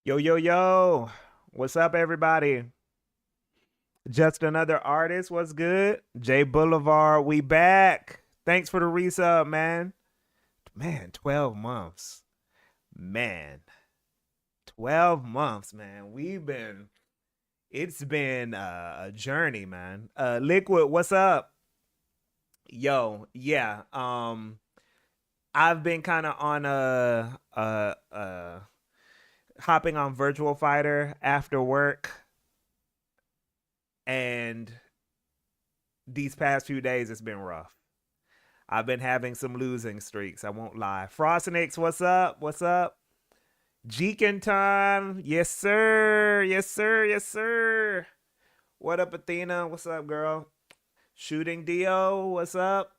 Yo, yo, yo. What's up, everybody? Just another artist. What's good? J Boulevard, we back. Thanks for the resub, man. Man, 12 months. Man, 12 months, man. It's been a journey, man. Liquid, what's up? Yo, yeah. I've been kind of on hopping on Virtual Fighter after work, and these past few days it's been rough. I've been having some losing streaks. I won't lie. Frostinix, what's up? What's up? Jeekin time. Yes, sir. Yes, sir. Yes, sir. What up, Athena? What's up, girl? Shooting Dio, what's up?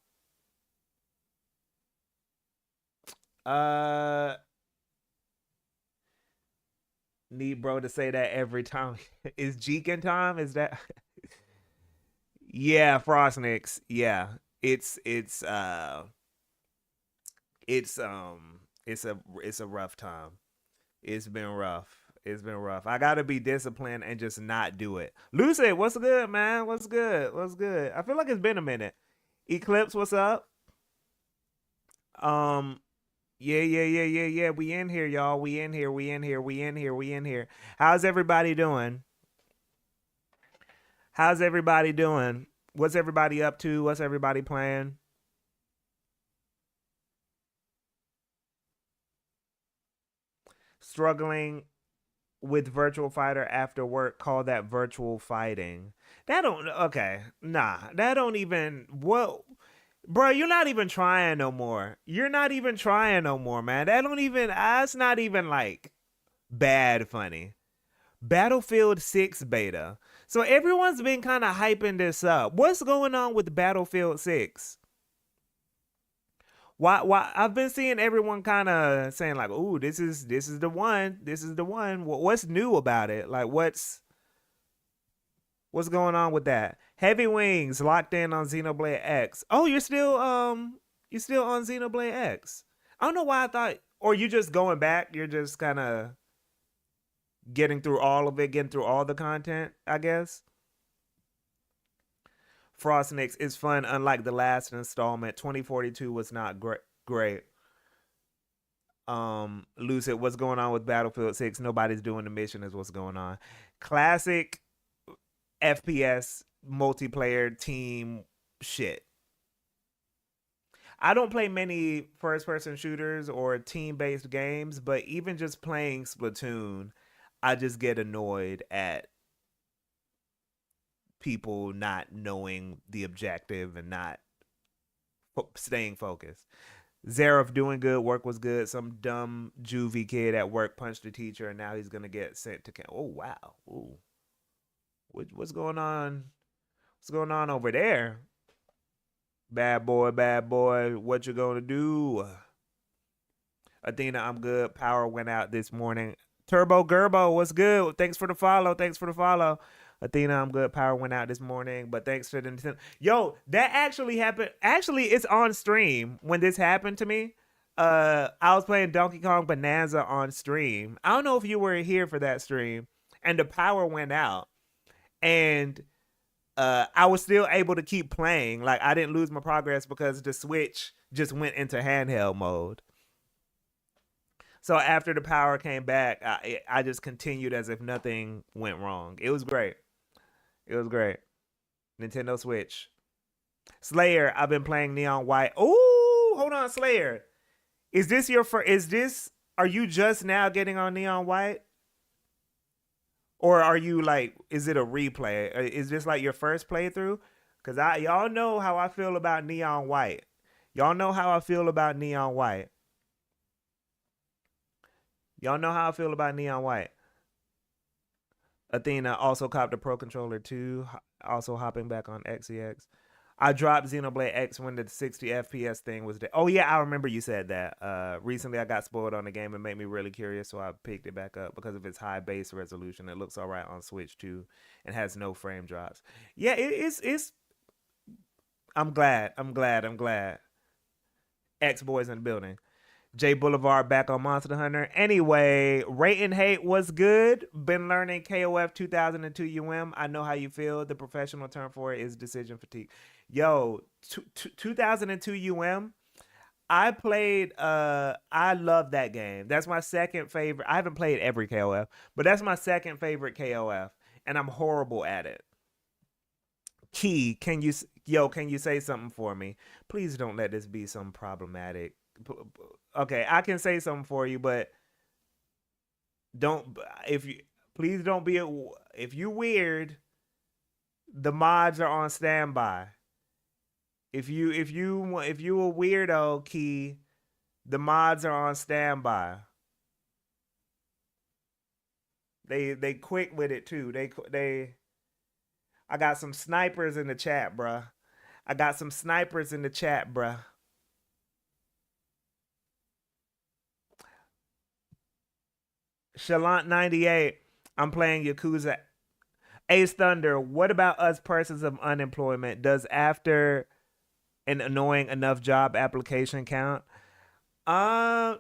Uh Need bro to say that every time. Is Jeekin time? Is that Yeah, Frostnix. Yeah. It's it's uh it's it's a rough time. It's been rough. It's been rough. I gotta be disciplined and just not do it. Lucid, what's good, man? What's good? What's good? I feel like it's been a minute. Eclipse, what's up? Um, yeah. We in here, y'all. We in here. We in here. We in here. We in here. How's everybody doing? How's everybody doing? What's everybody up to? What's everybody playing? Struggling with Virtual Fighter after work. Call that virtual fighting. That don't okay. Nah, that don't even what. Bro, you're not even trying no more. You're not even trying no more, man. That don't even. That's not even like bad funny. Battlefield 6 beta. So everyone's been kind of hyping this up. What's going on with Battlefield 6? Why I've been seeing everyone kind of saying like, "Ooh, this is the one. This is the one." What's new about it? Like what's going on with that? Heavy Wings locked in on Xenoblade X. Oh, you're still on Xenoblade X. I don't know why I thought, or you just going back. You're just kind of getting through all of it, getting through all the content. I guess Frostnix is fun. Unlike the last installment, 2042 was not great. Great. Lucid, what's going on with Battlefield 6? Nobody's doing the mission. Is what's going on. Classic FPS multiplayer team shit. I don't play many first person shooters or team based games, but even just playing Splatoon, I just get annoyed at people not knowing the objective and not staying focused. Zareth doing good, work was good. Some dumb juvie kid at work punched the teacher, and now he's gonna get sent to camp. Oh wow, ooh, what's going on? What's going on over there? Bad boy, what you gonna do? Athena, I'm good. Power went out this morning. Turbo Gerbo, what's good? Thanks for the follow. Thanks for the follow. Athena, I'm good. Power went out this morning, but thanks for the Nintendo. Yo, that actually happened. Actually, it's on stream when this happened to me. I was playing Donkey Kong Bonanza on stream. I don't know if you were here for that stream, and the power went out, and I was still able to keep playing. Like I didn't lose my progress because the Switch just went into handheld mode. So after the power came back, I just continued as if nothing went wrong. It was great. It was great. Nintendo Switch. Slayer, I've been playing Neon White. Oh, hold on, Slayer. Is this your first? Is this? Are you just now getting on Neon White, or are you like? Is it a replay? Is this like your first playthrough? Cause y'all know how I feel about Neon White. Y'all know how I feel about Neon White. Y'all know how I feel about Neon White. Athena also copped a Pro Controller too, also hopping back on XEX. I dropped Xenoblade X when the 60 FPS thing was there. Oh yeah, I remember you said that. Recently I got spoiled on the game and made me really curious, so I picked it back up because of its high base resolution. It looks alright on Switch too, and has no frame drops. Yeah, it's. I'm glad. I'm glad. I'm glad. X boys in the building. J Boulevard back on Monster Hunter. Anyway, rate and hate was good. Been learning KOF 2002 UM. I know how you feel. The professional term for it is decision fatigue. Yo, 2002 UM. I played I love that game. That's my second favorite. I haven't played every KOF, but that's my second favorite KOF, and I'm horrible at it. Key, can you say something for me? Please don't let this be some problematic. Okay, I can say something for you, but don't if you please don't be if you weird, the mods are on standby. If you a weirdo, Key, the mods are on standby. They quick with it too. They I got some snipers in the chat, bruh. I got some snipers in the chat, bruh. Shalant 98. I'm playing Yakuza. Ace Thunder. What about us persons of unemployment? Does after an annoying enough job application count? Uh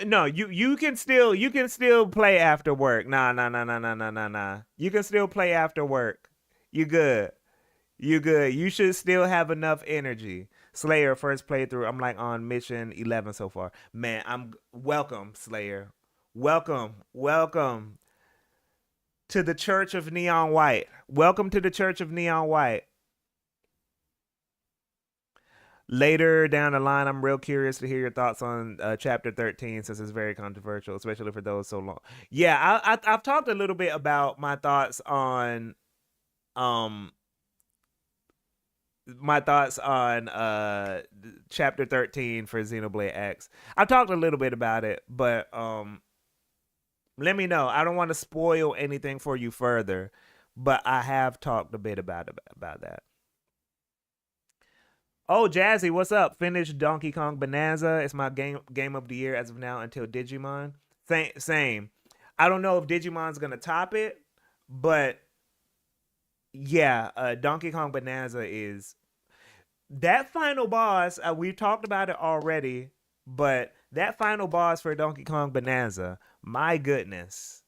no, you can still play after work. Nah. You can still play after work. You good. You good. You should still have enough energy. Slayer first playthrough. I'm like on mission 11 so far. Man, I'm welcome, Slayer. Welcome to the Church of Neon White. Welcome to the Church of Neon White. Later down the line, I'm real curious to hear your thoughts on chapter 13 since it's very controversial, especially for those so long. Yeah, I've talked a little bit about um my thoughts on chapter 13 for Xenoblade X. I've talked a little bit about it, but let me know. I don't want to spoil anything for you further, but I have talked a bit about that. Oh, Jazzy, what's up? Finished Donkey Kong Bonanza. It's my game of the year as of now until Digimon. Same. I don't know if Digimon's gonna top it, but yeah, Donkey Kong Bonanza is that final boss. We've talked about it already, but that final boss for Donkey Kong Bonanza, my goodness,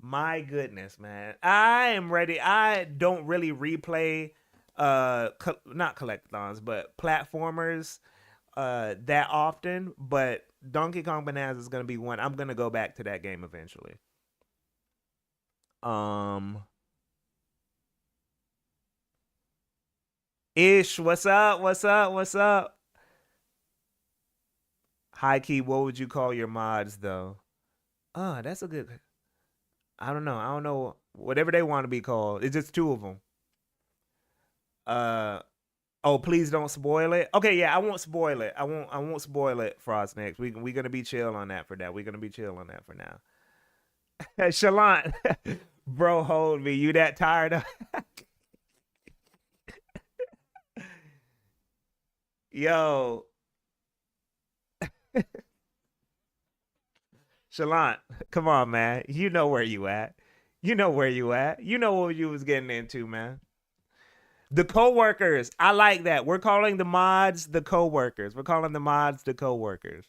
man, I am ready. I don't really replay, not collectathons, but platformers, that often. But Donkey Kong Bonanza is gonna be one. I'm gonna go back to that game eventually. Um, Ish, what's up? What's up? What's up? High key, what would you call your mods though? That's a good. I don't know. I don't know. Whatever they want to be called. It's just two of them. Uh oh, please don't spoil it. Okay, yeah, I won't spoil it. I won't spoil it. Frost next. We gonna be chill on that for that. We're gonna be chill on that for now. Shalant, bro, hold me. You that tired of? Yo, Shalant, come on, man. You know where you at. You know where you at. You know what you was getting into, man. The co-workers. I like that. We're calling the mods the co-workers. We're calling the mods the co-workers.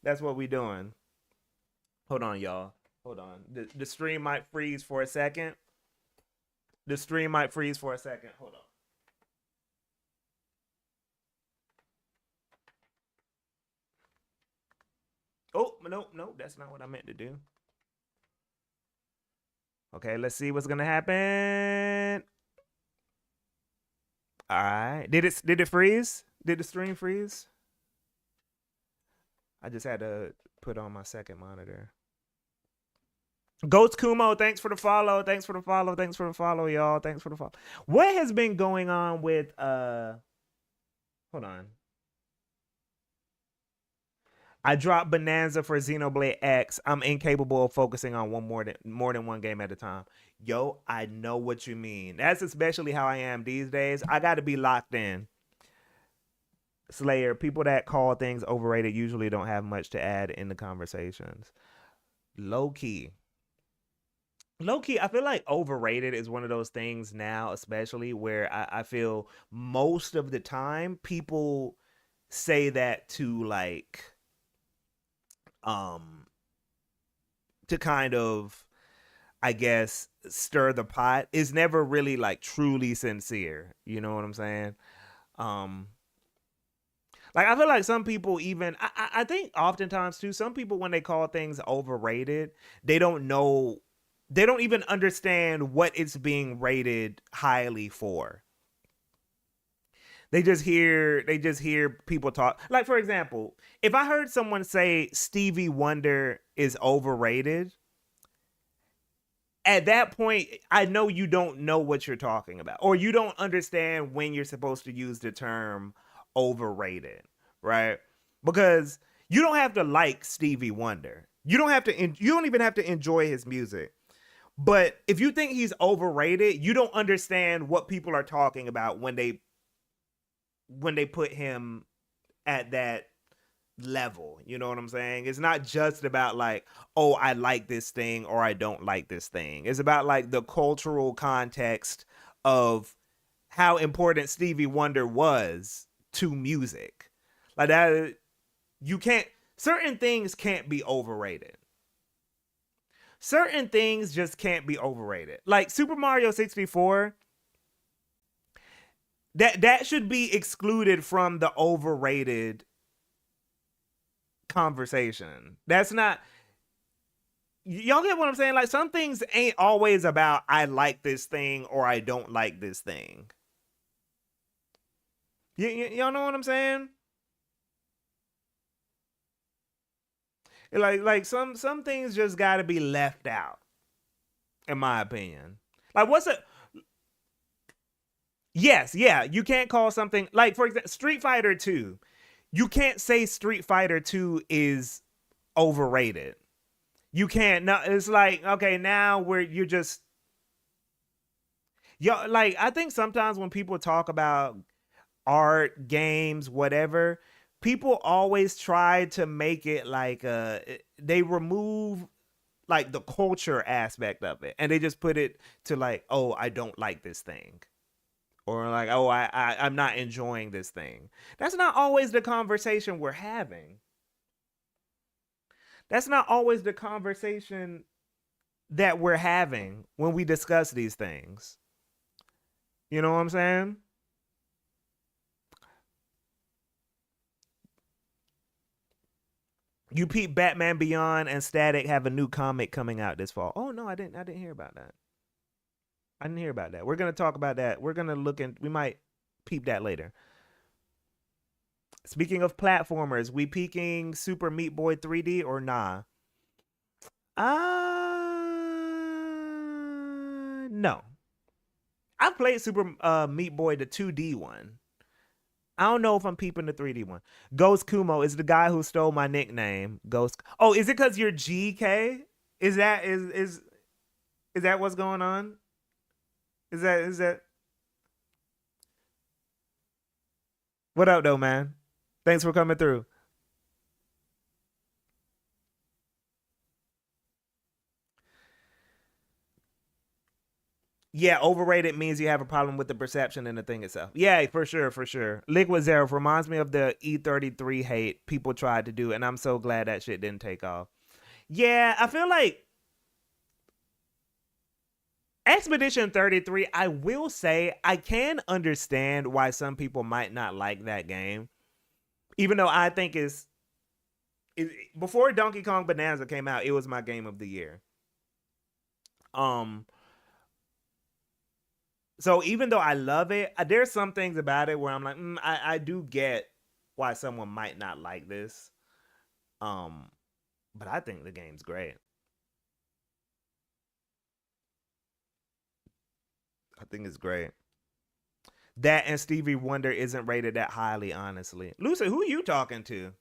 That's what we doing. Hold on, y'all. Hold on. The stream might freeze for a second. The stream might freeze for a second. Hold on. Oh, no, that's not what I meant to do. Okay, let's see what's gonna happen. All right. Did it freeze? Did the stream freeze? I just had to put on my second monitor. Goats Kumo, thanks for the follow. Thanks for the follow. Thanks for the follow, y'all. Thanks for the follow. What has been going on with hold on. I dropped Bonanza for Xenoblade X. I'm incapable of focusing on one more than one game at a time. Yo, I know what you mean. That's especially how I am these days. I got to be locked in. Slayer, people that call things overrated usually don't have much to add in the conversations. Low key. Low key, I feel like overrated is one of those things now, especially where I feel most of the time people say that to like um to kind of, I guess, stir the pot is never really like truly sincere. You know what I'm saying? Um like I feel like some people even I think oftentimes too, some people when they call things overrated, they don't know, they don't even understand what it's being rated highly for. They just hear people talk. Like for example, if I heard someone say Stevie Wonder is overrated, at that point I know you don't know what you're talking about, or you don't understand when you're supposed to use the term overrated, right? Because you don't have to like Stevie Wonder. You don't have to you don't even have to enjoy his music. But if you think he's overrated, you don't understand what people are talking about when they put him at that level. You know what I'm saying? It's not just about like, oh, I like this thing or I don't like this thing. It's about like the cultural context of how important Stevie Wonder was to music. Like that, you can't, certain things can't be overrated. Certain things just can't be overrated. Like Super Mario 64, that should be excluded from the overrated conversation. That's not, y'all get what I'm saying? Like some things ain't always about I like this thing or I don't like this thing. Y'all know what I'm saying? Like some things just got to be left out, in my opinion. Like what's it? Yes, yeah. You can't call something like, for example, Street Fighter 2. You can't say Street Fighter 2 is overrated. You can't. No, it's like, okay, now where you're just, yo, like I think sometimes when people talk about art, games, whatever, people always try to make it like they remove like the culture aspect of it and they just put it to like, oh, I don't like this thing. Or like, oh, I'm not enjoying this thing. That's not always the conversation we're having. That's not always the conversation that we're having when we discuss these things. You know what I'm saying? You peep Batman Beyond and Static have a new comic coming out this fall. Oh no, I didn't hear about that. I didn't hear about that. We're gonna talk about that. We're gonna look in, we might peep that later. Speaking of platformers, we peeking Super Meat Boy 3D or nah? No. I played Super Meat Boy, the 2D one. I don't know if I'm peeping the 3D one. Ghost Kumo is the guy who stole my nickname. Ghost. Oh, is it because you're GK? Is that what's going on? Is that what up though, man? Thanks for coming through. Yeah, overrated means you have a problem with the perception and the thing itself. Yeah, for sure, for sure. Liquid Zero reminds me of the E33 hate people tried to do, and I'm so glad that shit didn't take off. Yeah, I feel like Expedition 33, I will say, I can understand why some people might not like that game. Even though I think before Donkey Kong Bonanza came out, it was my game of the year. Um, so even though I love it, there's some things about it where I'm like, I do get why someone might not like this. Um, but I think the game's great. I think it's great. That and Stevie Wonder isn't rated that highly, honestly. Lucy, who you talking to?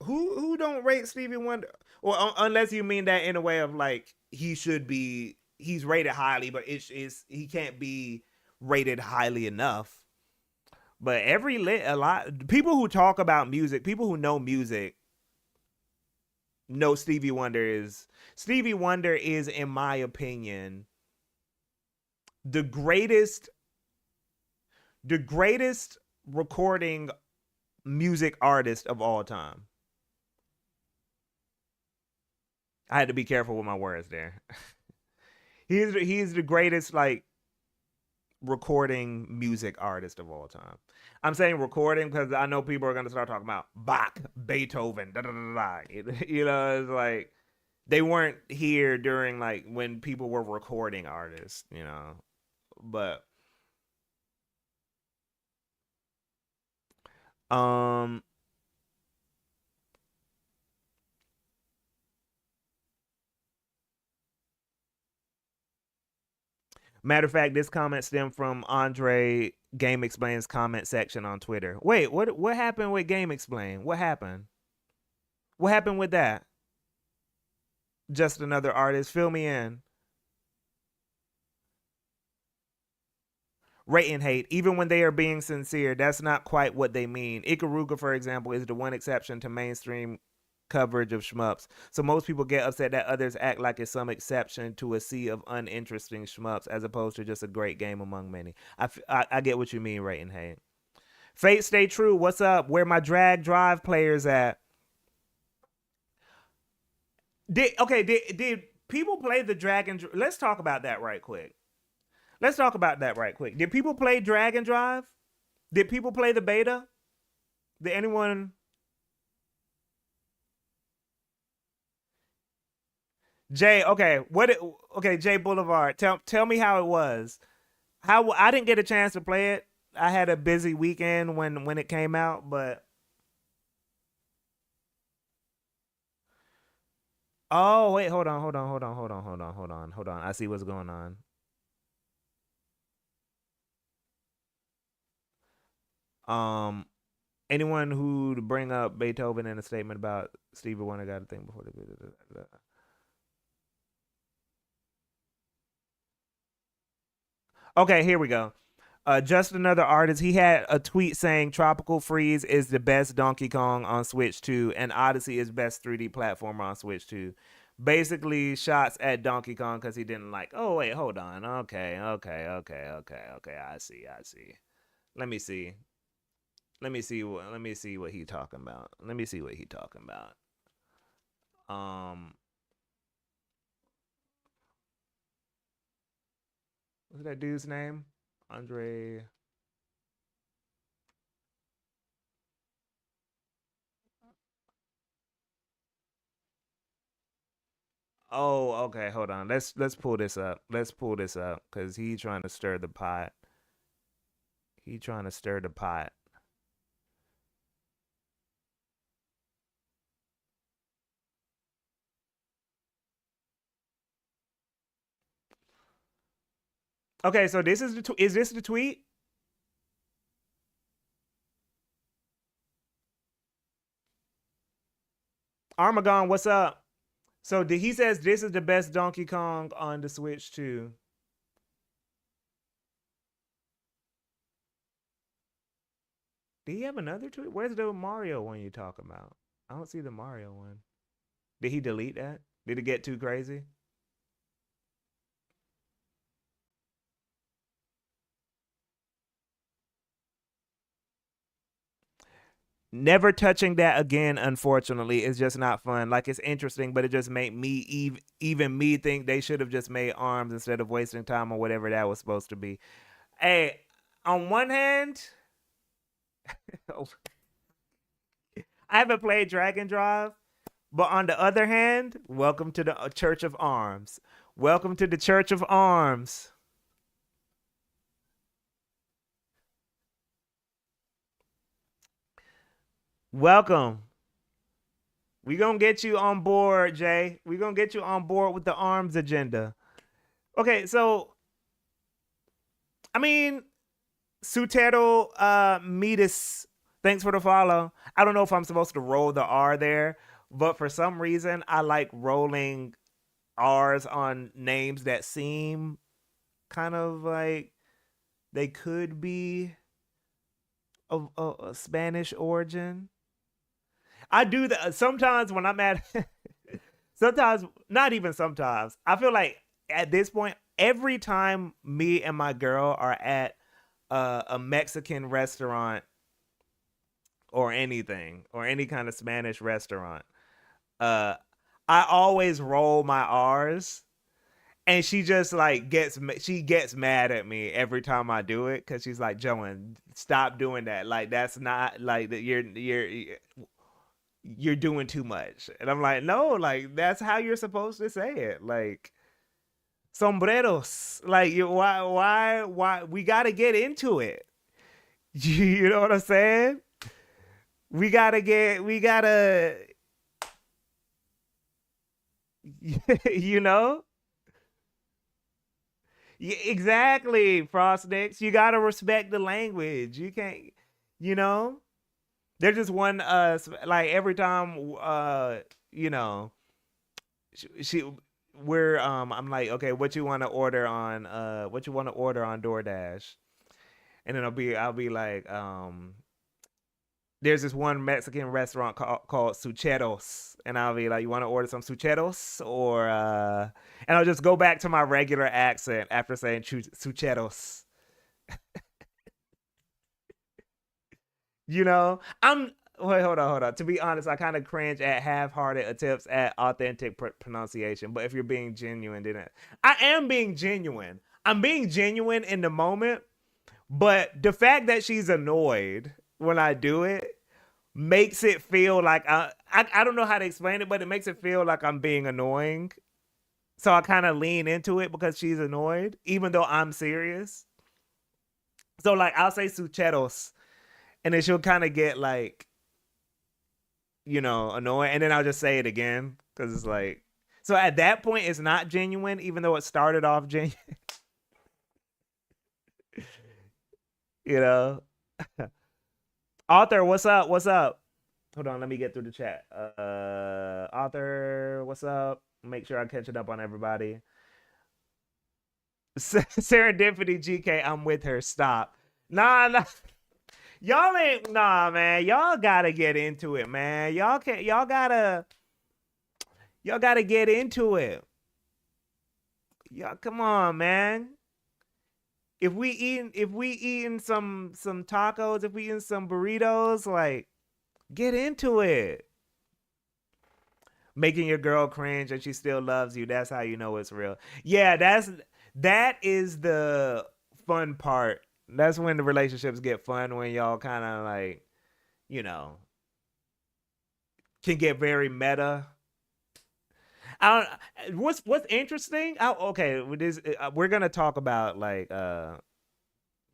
Who don't rate Stevie Wonder? Or unless you mean that in a way of like he's rated highly, but it's he can't be rated highly enough. But a lot people who talk about music, people who know music, know Stevie Wonder is, in my opinion, the greatest recording music artist of all time. I had to be careful with my words there. He's the greatest like recording music artist of all time. I'm saying recording because I know people are gonna start talking about Bach, Beethoven, da da da da. You know, it's like they weren't here during like when people were recording artists. You know, but um, matter of fact, this comment stemmed from Andre Game Explain's comment section on Twitter. Wait, what happened with Game Explain? What happened? What happened with that? Just another artist. Fill me in. Rate and hate, even when they are being sincere, that's not quite what they mean. Ikaruga, for example, is the one exception to mainstream coverage of shmups. So most people get upset that others act like it's some exception to a sea of uninteresting shmups as opposed to just a great game among many. I get what you mean, rate and hate. Fate stay true. What's up? Where my drag drive players at? Did people play the Dragon? Let's talk about that right quick. Let's talk about that right quick. Did people play Dragon Drive? Did people play the beta? Did anyone? Jay, okay, okay, Jay Boulevard. Tell me how it was. How I didn't get a chance to play it. I had a busy weekend when it came out, but oh wait, hold on. I see what's going on. Um, anyone who bring up Beethoven in a statement about Stevie Wonder got a thing before the. Okay, here we go. Just another artist. He had a tweet saying Tropical Freeze is the best Donkey Kong on Switch 2, and Odyssey is best 3D platformer on Switch 2. Basically, shots at Donkey Kong because he didn't like. Oh wait, hold on. Okay. I see. Let me see. Let me see what he talking about. Let me see what he talking about. Um, what's that dude's name? Andre. Oh, okay. Hold on. Let's pull this up. Let's pull this up because he trying to stir the pot. He trying to stir the pot. Okay, so this is is this the tweet? Armagon, what's up? So he says this is the best Donkey Kong on the Switch too. Did he have another tweet? Where's the Mario one you talking about? I don't see the Mario one. Did he delete that? Did it get too crazy? Never touching that again, unfortunately, is just not fun. Like it's interesting, but it just made me even me think they should have just made arms instead of wasting time on whatever that was supposed to be. Hey, on one hand, I haven't played Dragon Drive, but on the other hand, welcome to the Church of Arms. Welcome to the Church of Arms. Welcome. We gonna get you on board, Jay. We gonna get you on board with the arms agenda. Okay, so I mean, Sutero Metis, thanks for the follow. I don't know if I'm supposed to roll the R there, but for some reason I like rolling R's on names that seem kind of like they could be of a Spanish origin. I do that sometimes when I'm at. Sometimes, not even sometimes. I feel like at this point, every time me and my girl are at a Mexican restaurant or anything or any kind of Spanish restaurant, uh, I always roll my R's, and she just like she gets mad at me every time I do it because she's like, Joan, stop doing that. Like that's not like that. You're doing too much, and I'm like, no, like that's how you're supposed to say it. Like sombreros, like you why we got to get into it. You know what I'm saying? We gotta you know. Yeah, exactly, Frostnix. You gotta respect the language. You can't, you know. There's just one like every time you know she we're I'm like, okay, what you want to order on DoorDash, and then I'll be like there's this one Mexican restaurant called Sucheros, and I'll be like, you want to order some Sucheros or and I'll just go back to my regular accent after saying Sucheros. You know, I'm wait, hold on. To be honest, I kind of cringe at half-hearted attempts at authentic pronunciation. But if you're being genuine, then I am being genuine. I'm being genuine in the moment. But the fact that she's annoyed when I do it makes it feel like I don't know how to explain it, but it makes it feel like I'm being annoying. So I kind of lean into it because she's annoyed, even though I'm serious. So like I'll say sucheros, and then she'll kind of get like, you know, annoying, and then I'll just say it again because it's like, so at that point it's not genuine, even though it started off genuine. You know. Author, what's up? What's up? Hold on, let me get through the chat. Author, what's up? Make sure I catch it up on everybody. Serendipity GK, I'm with her. Stop. Nah. Y'all ain't nah, man. Y'all gotta get into it, man. Y'all gotta get into it. Y'all, come on, man. If we eating some tacos, if we eating some burritos, like get into it. Making your girl cringe and she still loves you. That's how you know it's real. Yeah, that is the fun part. That's when the relationships get fun, when y'all kind of like, you know, can get very meta. I don't. What's interesting? Okay, with this, we're gonna talk about like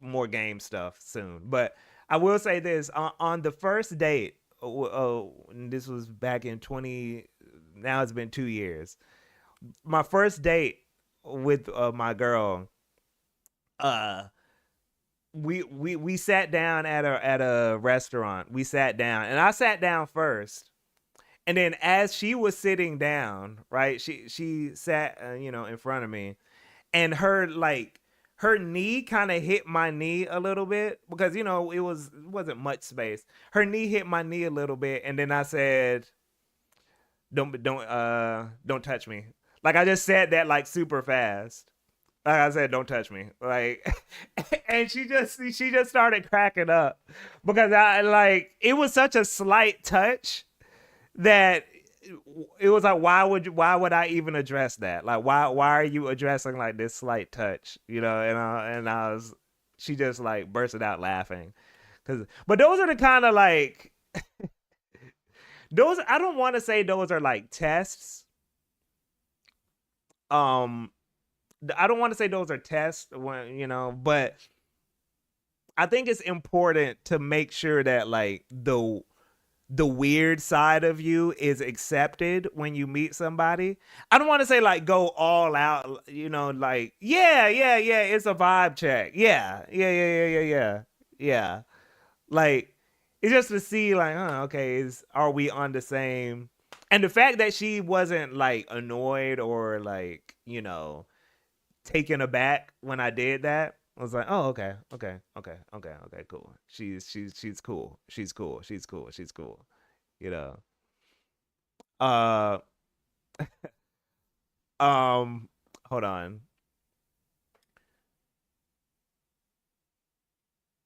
more game stuff soon, but I will say this: on the first date, this was back in 20. Now it's been 2 years. My first date with my girl, uh, we sat down at a restaurant. We sat down, and I sat down first. And then as she was sitting down, right, she sat you know, in front of me, and her knee kind of hit my knee a little bit because, you know, it wasn't much space. Her knee hit my knee a little bit, and then I said, don't touch me. Like I just said that like super fast. Like I said, don't touch me. Like and she just started cracking up because I like it was such a slight touch that it was like, why would I even address that? Like why are you addressing like this slight touch? You know, and I was, she just like bursted out laughing. But those are the kind of like those, I don't want to say those are like tests. Um I don't want to say those are tests when, you know, but I think it's important to make sure that like the weird side of you is accepted when you meet somebody. I don't want to say like go all out, you know, like yeah, it's a vibe check. Yeah. Like it's just to see like, okay, are we on the same? And the fact that she wasn't like annoyed or like, you know, taken aback when I did that, I was like, oh, okay, cool. She's cool. She's cool. You know. Uh um hold on.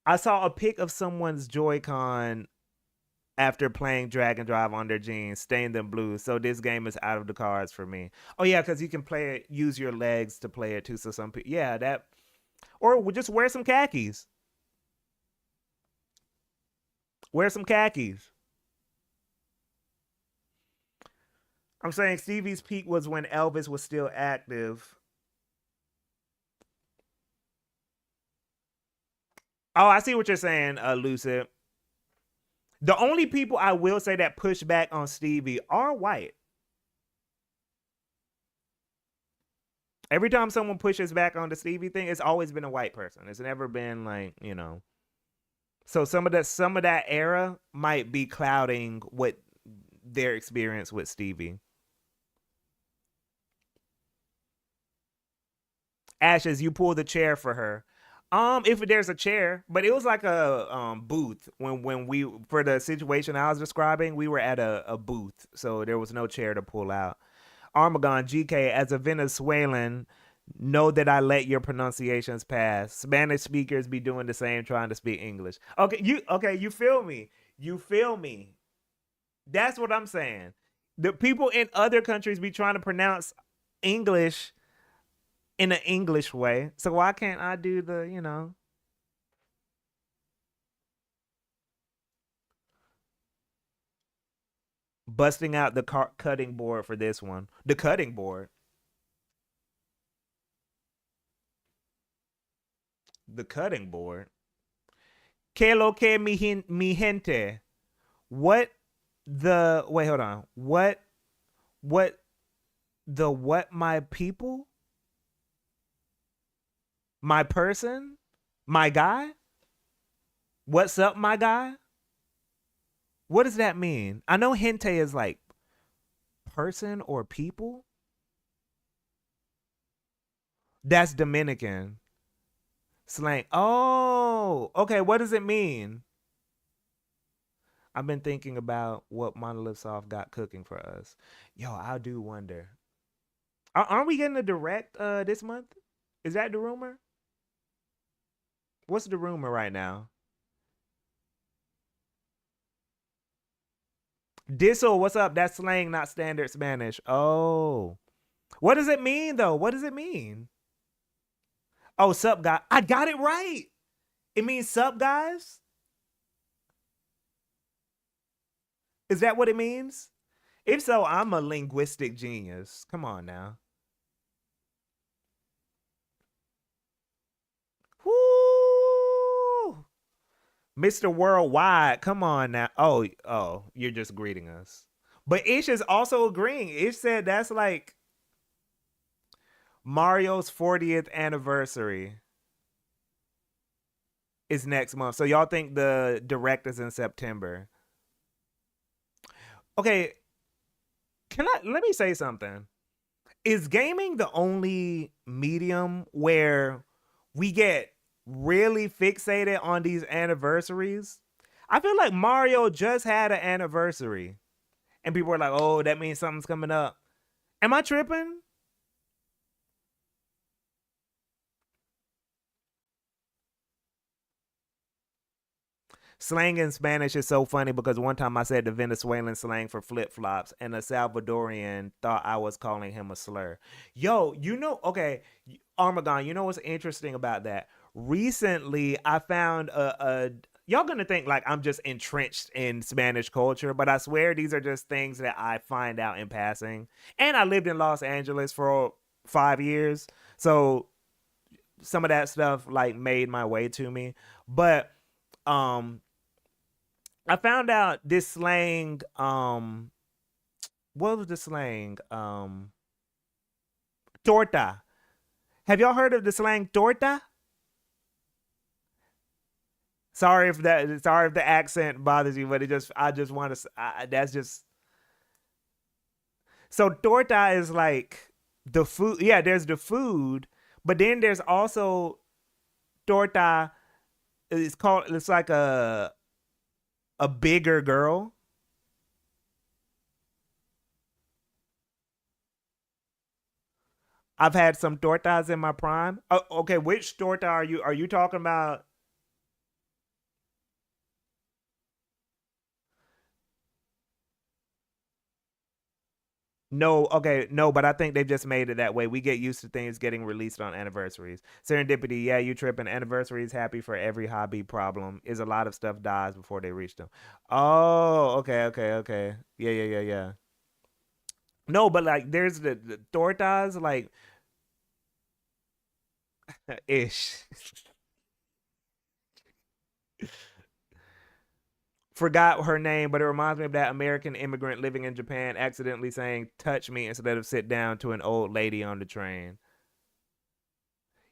I saw a pic of someone's Joy-Con after playing drag and drive on their jeans, stain them blue. So this game is out of the cards for me. Oh yeah, because you can play it, use your legs to play it too. So some people, yeah, that, or just wear some khakis. Wear some khakis. I'm saying Stevie's peak was when Elvis was still active. Oh, I see what you're saying, Lucid. The only people I will say that push back on Stevie are white. Every time someone pushes back on the Stevie thing, it's always been a white person. It's never been like, you know. So some of that era might be clouding what their experience with Stevie. Ashes, you pull the chair for her. If there's a chair, but it was like a booth when we, for the situation I was describing, we were at a booth, so there was no chair to pull out. Armagon GK, as a Venezuelan, know that I let your pronunciations pass. Spanish speakers be doing the same, trying to speak English. You feel me? You feel me? That's what I'm saying. The people in other countries be trying to pronounce English in an English way. So why can't I do the, you know? Busting out the cutting board for this one. The cutting board. The cutting board. Que lo que mi gente? What the, wait, hold on. What the, what my people? My person? My guy? What's up, my guy? What does that mean? I know gente is like person or people. That's Dominican slang. Oh, okay. What does it mean? I've been thinking about what Monolith Soft got cooking for us. Yo, I do wonder. Aren't we getting a direct this month? Is that the rumor? What's the rumor right now? Disso, what's up? That's slang, not standard Spanish. Oh. What does it mean though? What does it mean? Oh, sup guy. I got it right. It means sup guys? Is that what it means? If so, I'm a linguistic genius. Come on now. Woo! Mr. Worldwide, come on now. Oh, you're just greeting us. But Ish is also agreeing. Ish said that's like Mario's 40th anniversary is next month. So y'all think the direct is in September. Okay, let me say something. Is gaming the only medium where we get really fixated on these anniversaries? I feel like Mario just had an anniversary and people are like, oh, that means something's coming up. Am I tripping? Slang in Spanish is so funny because one time I said the Venezuelan slang for flip flops, and a Salvadorian thought I was calling him a slur. Yo, okay, Armagon, you know what's interesting about that? Recently, I found a y'all gonna think like I'm just entrenched in Spanish culture, but I swear these are just things that I find out in passing. And I lived in Los Angeles for 5 years, so some of that stuff like made my way to me. But um I found out this slang. What was the slang? Torta. Have y'all heard of the slang torta? Sorry if the accent bothers you, but I just want to. That's just so torta is like the food. Yeah, there's the food, but then there's also torta. It's like a bigger girl. I've had some tortas in my prime. Oh, okay, which torta are you? Are you talking about No, okay, no, but I think they've just made it that way. We get used to things getting released on anniversaries. Serendipity, yeah, you tripping. Anniversaries happy for every hobby problem. Is a lot of stuff dies before they reach them. Oh, okay, okay, okay. Yeah, yeah, yeah, yeah. No, but like there's the tortas, like ish. Forgot her name, but it reminds me of that American immigrant living in Japan accidentally saying touch me instead of sit down to an old lady on the train.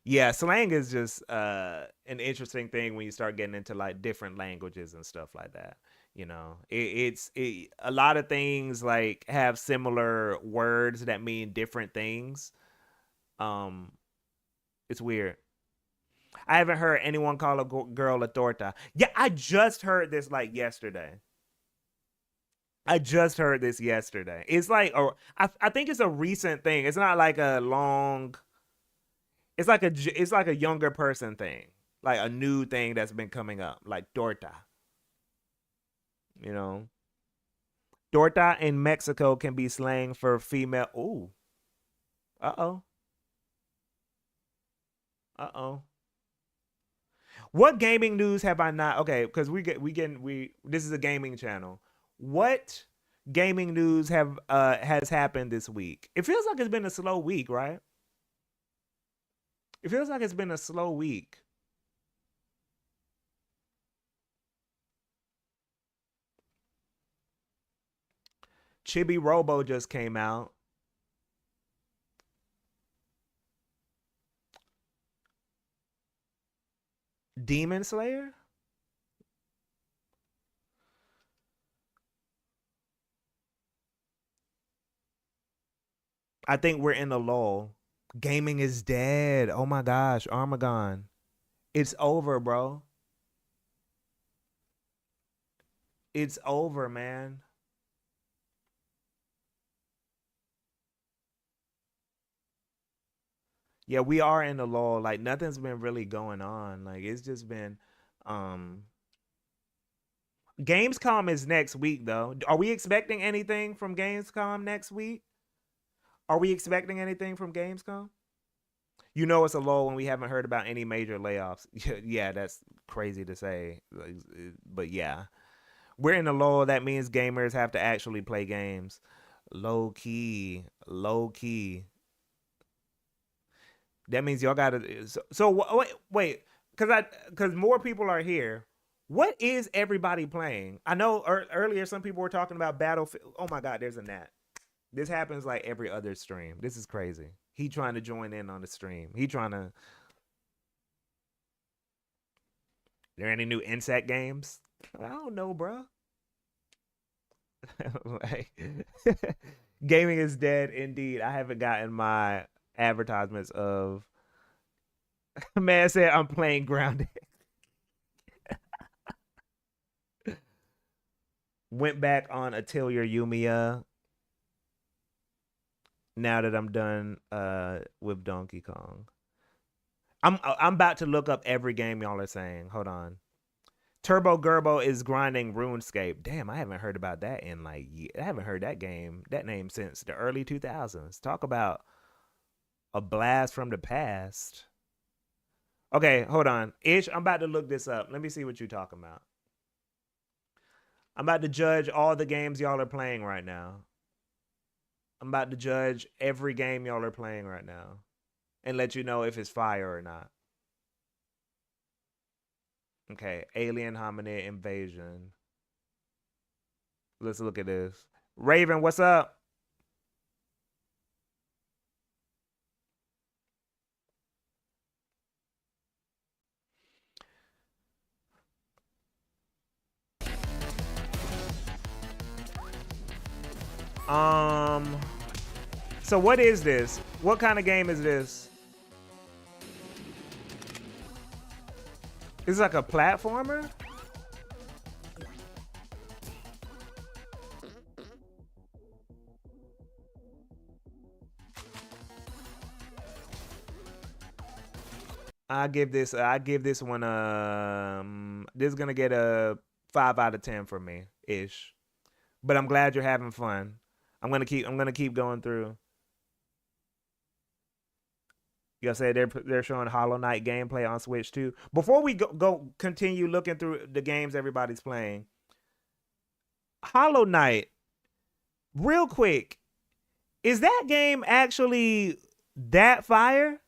Yeah, slang is just an interesting thing when you start getting into like different languages and stuff like that. You know, a lot of things like have similar words that mean different things. Um, it's weird. I haven't heard anyone call a girl a torta. Yeah, I just heard this like yesterday. I just heard this yesterday. It's like, or I think it's a recent thing. It's not like a long. It's like a younger person thing, like a new thing that's been coming up, like torta. You know, torta in Mexico can be slang for female. Ooh, uh-oh, uh-oh. What gaming news have I not? Okay, because we this is a gaming channel. What gaming news have has happened this week? It feels like it's been a slow week, right? It feels like it's been a slow week. Chibi Robo just came out. Demon Slayer? I think we're in a lull. Gaming is dead. Oh my gosh, Armagon. It's over, bro. It's over, man. Yeah, we are in a lull. Like nothing's been really going on. Like it's just been um Gamescom is next week though. Are we expecting anything from Gamescom next week? Are we expecting anything from Gamescom? You know it's a lull when we haven't heard about any major layoffs. Yeah, that's crazy to say. But yeah. We're in a lull. That means gamers have to actually play games. Low key. Low key. That means y'all gotta. Wait, because more people are here. What is everybody playing? I know earlier some people were talking about Battlefield. Oh my God, there's a gnat. This happens like every other stream. This is crazy. He trying to join in on the stream. He trying to. There any new insect games? I don't know, bro. Like, gaming is dead indeed. I haven't gotten my advertisements of. Man said I'm playing grounded. Went back on Atelier Yumiya now that I'm done with Donkey Kong. I'm about to look up every game y'all are saying. Hold on. Turbo Gerbo is grinding RuneScape. Damn, I haven't heard about that in like I haven't heard that name since the early 2000s. Talk about a blast from the past. Okay, hold on. Ish, I'm about to look this up. Let me see what you're talking about. I'm about to judge all the games y'all are playing right now. I'm about to judge every game y'all are playing right now and let you know if it's fire or not. Okay, Alien Hominid Invasion. Let's look at this. Raven, what's up? Um, so what is this? What kind of game is this? Is it like a platformer? I give this one this is gonna get a 5 out of 10 for me ish. But I'm glad you're having fun. I'm gonna keep going through. You said they're showing Hollow Knight gameplay on Switch too. Before we go continue looking through the games everybody's playing, Hollow Knight, real quick, is that game actually that fire?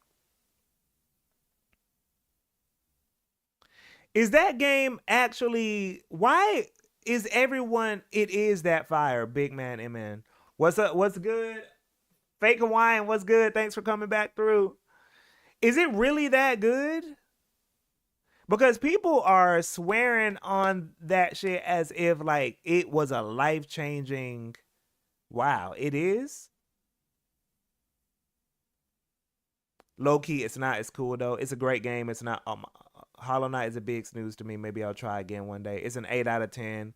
Is that game actually, why is everyone, it is that fire? Big man MN. What's up? What's good? Fake Hawaiian, what's good? Thanks for coming back through. Is it really that good? Because people are swearing on that shit as if like it was a life-changing. Wow, it is? Low-key, it's not as cool though. It's a great game. It's not Hollow Knight is a big snooze to me. Maybe I'll try again one day. It's an 8 out of 10.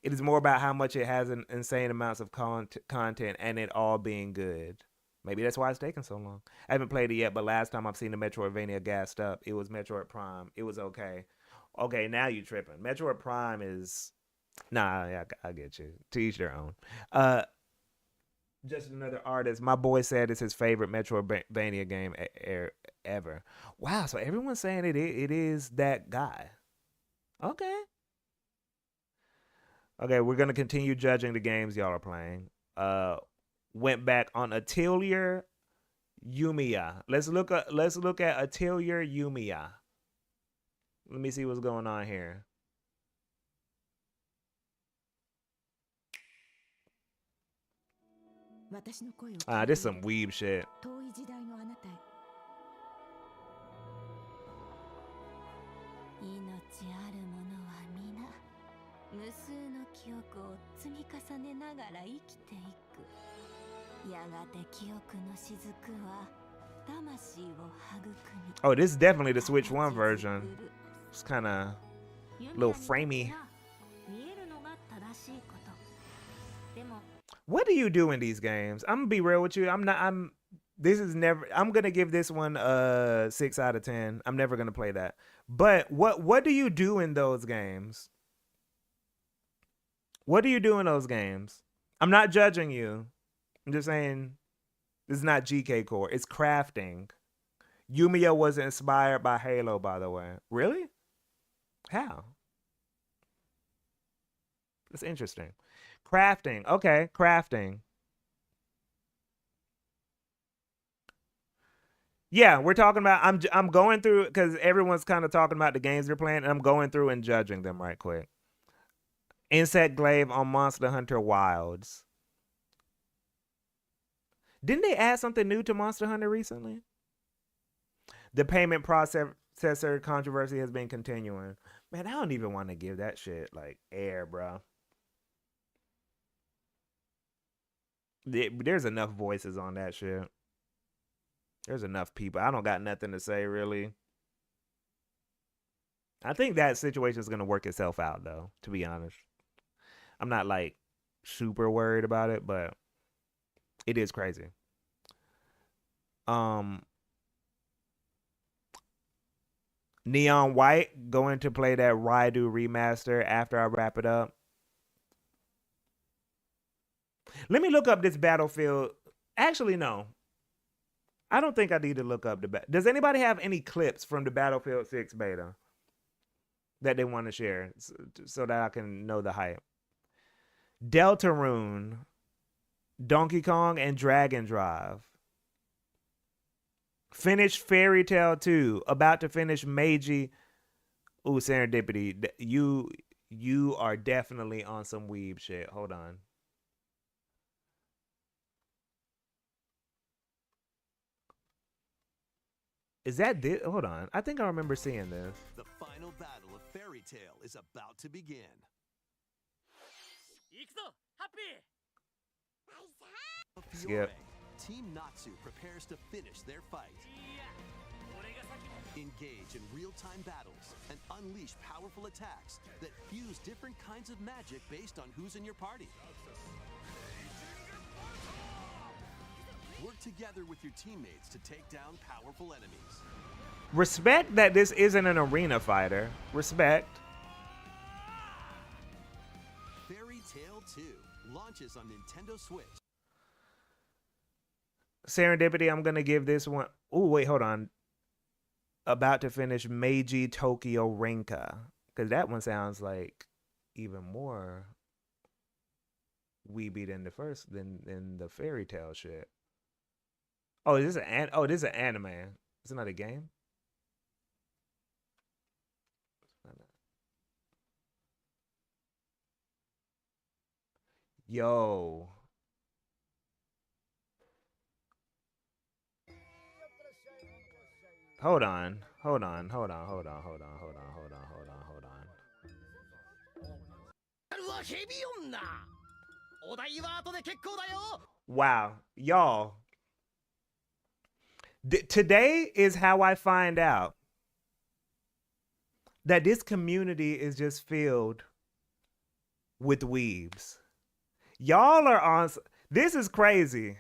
It is more about how much it has an insane amounts of content and it all being good. Maybe that's why it's taking so long. I haven't played it yet, but last time I've seen the Metroidvania gassed up, it was Metroid Prime. It was okay. Okay, now you tripping. Metroid Prime is... Nah, yeah, I get you. To each their own. Just another artist. My boy said it's his favorite Metroidvania game ever. Wow, so everyone's saying it is that guy. Okay. Okay, we're gonna continue judging the games y'all are playing. Went back on Atelier Yumiya. Let's look at Atelier Yumiya. Let me see what's going on here. This is some weeb shit. Oh, this is definitely the Switch 1 version. It's kind of a little framey. What do you do in these games? I'm gonna be real with you. I'm gonna give this one a 6 out of 10. I'm never gonna play that. But what do you do in those games? What do you do in those games? I'm not judging you. I'm just saying this is not GK Core. It's crafting. Yumiya was inspired by Halo, by the way. Really? How? That's interesting. Crafting. Okay, crafting. Yeah, we're talking about, I'm going through, because everyone's kind of talking about the games they're playing, and I'm going through and judging them right quick. Insect Glaive on Monster Hunter Wilds. Didn't they add something new to Monster Hunter recently? The payment processor controversy has been continuing. Man, I don't even want to give that shit like air, bro. There's enough voices on that shit. There's enough people. I don't got nothing to say, really. I think that situation is going to work itself out, though, to be honest. I'm not, like, super worried about it, but it is crazy. Neon White, going to play that Raidu remaster after I wrap it up. Let me look up this Battlefield. Actually, no. I don't think I need to look up the... Does anybody have any clips from the Battlefield 6 beta that they want to share so that I can know the hype? Deltarune, Donkey Kong, and Dragon Drive. Finished Fairy Tail 2. About to finish Meiji. Ooh, Serendipity. You are definitely on some weeb shit. Hold on. Is that this? Hold on. I think I remember seeing this. The final battle of Fairy Tail is about to begin. Skip. Team Natsu prepares to finish their fight. Engage in real-time battles and unleash powerful attacks that fuse different kinds of magic based on who's in your party. Work together with your teammates to take down powerful enemies. Respect that this isn't an arena fighter. Respect. Fairy Tail 2 launches on Nintendo Switch Serendipity, I'm gonna give this one. Oh wait, hold on. About to finish Meiji Tokyo Renka, because that one sounds like even more weeby than the first than the fairy tale shit. Oh, this is an anime. It's not a game. Yo, hold on, hold on, hold on, hold on, hold on, hold on, hold on, hold on, hold on. Wow, y'all. Today is how I find out that this community is just filled with weebs. Y'all are on. This is crazy.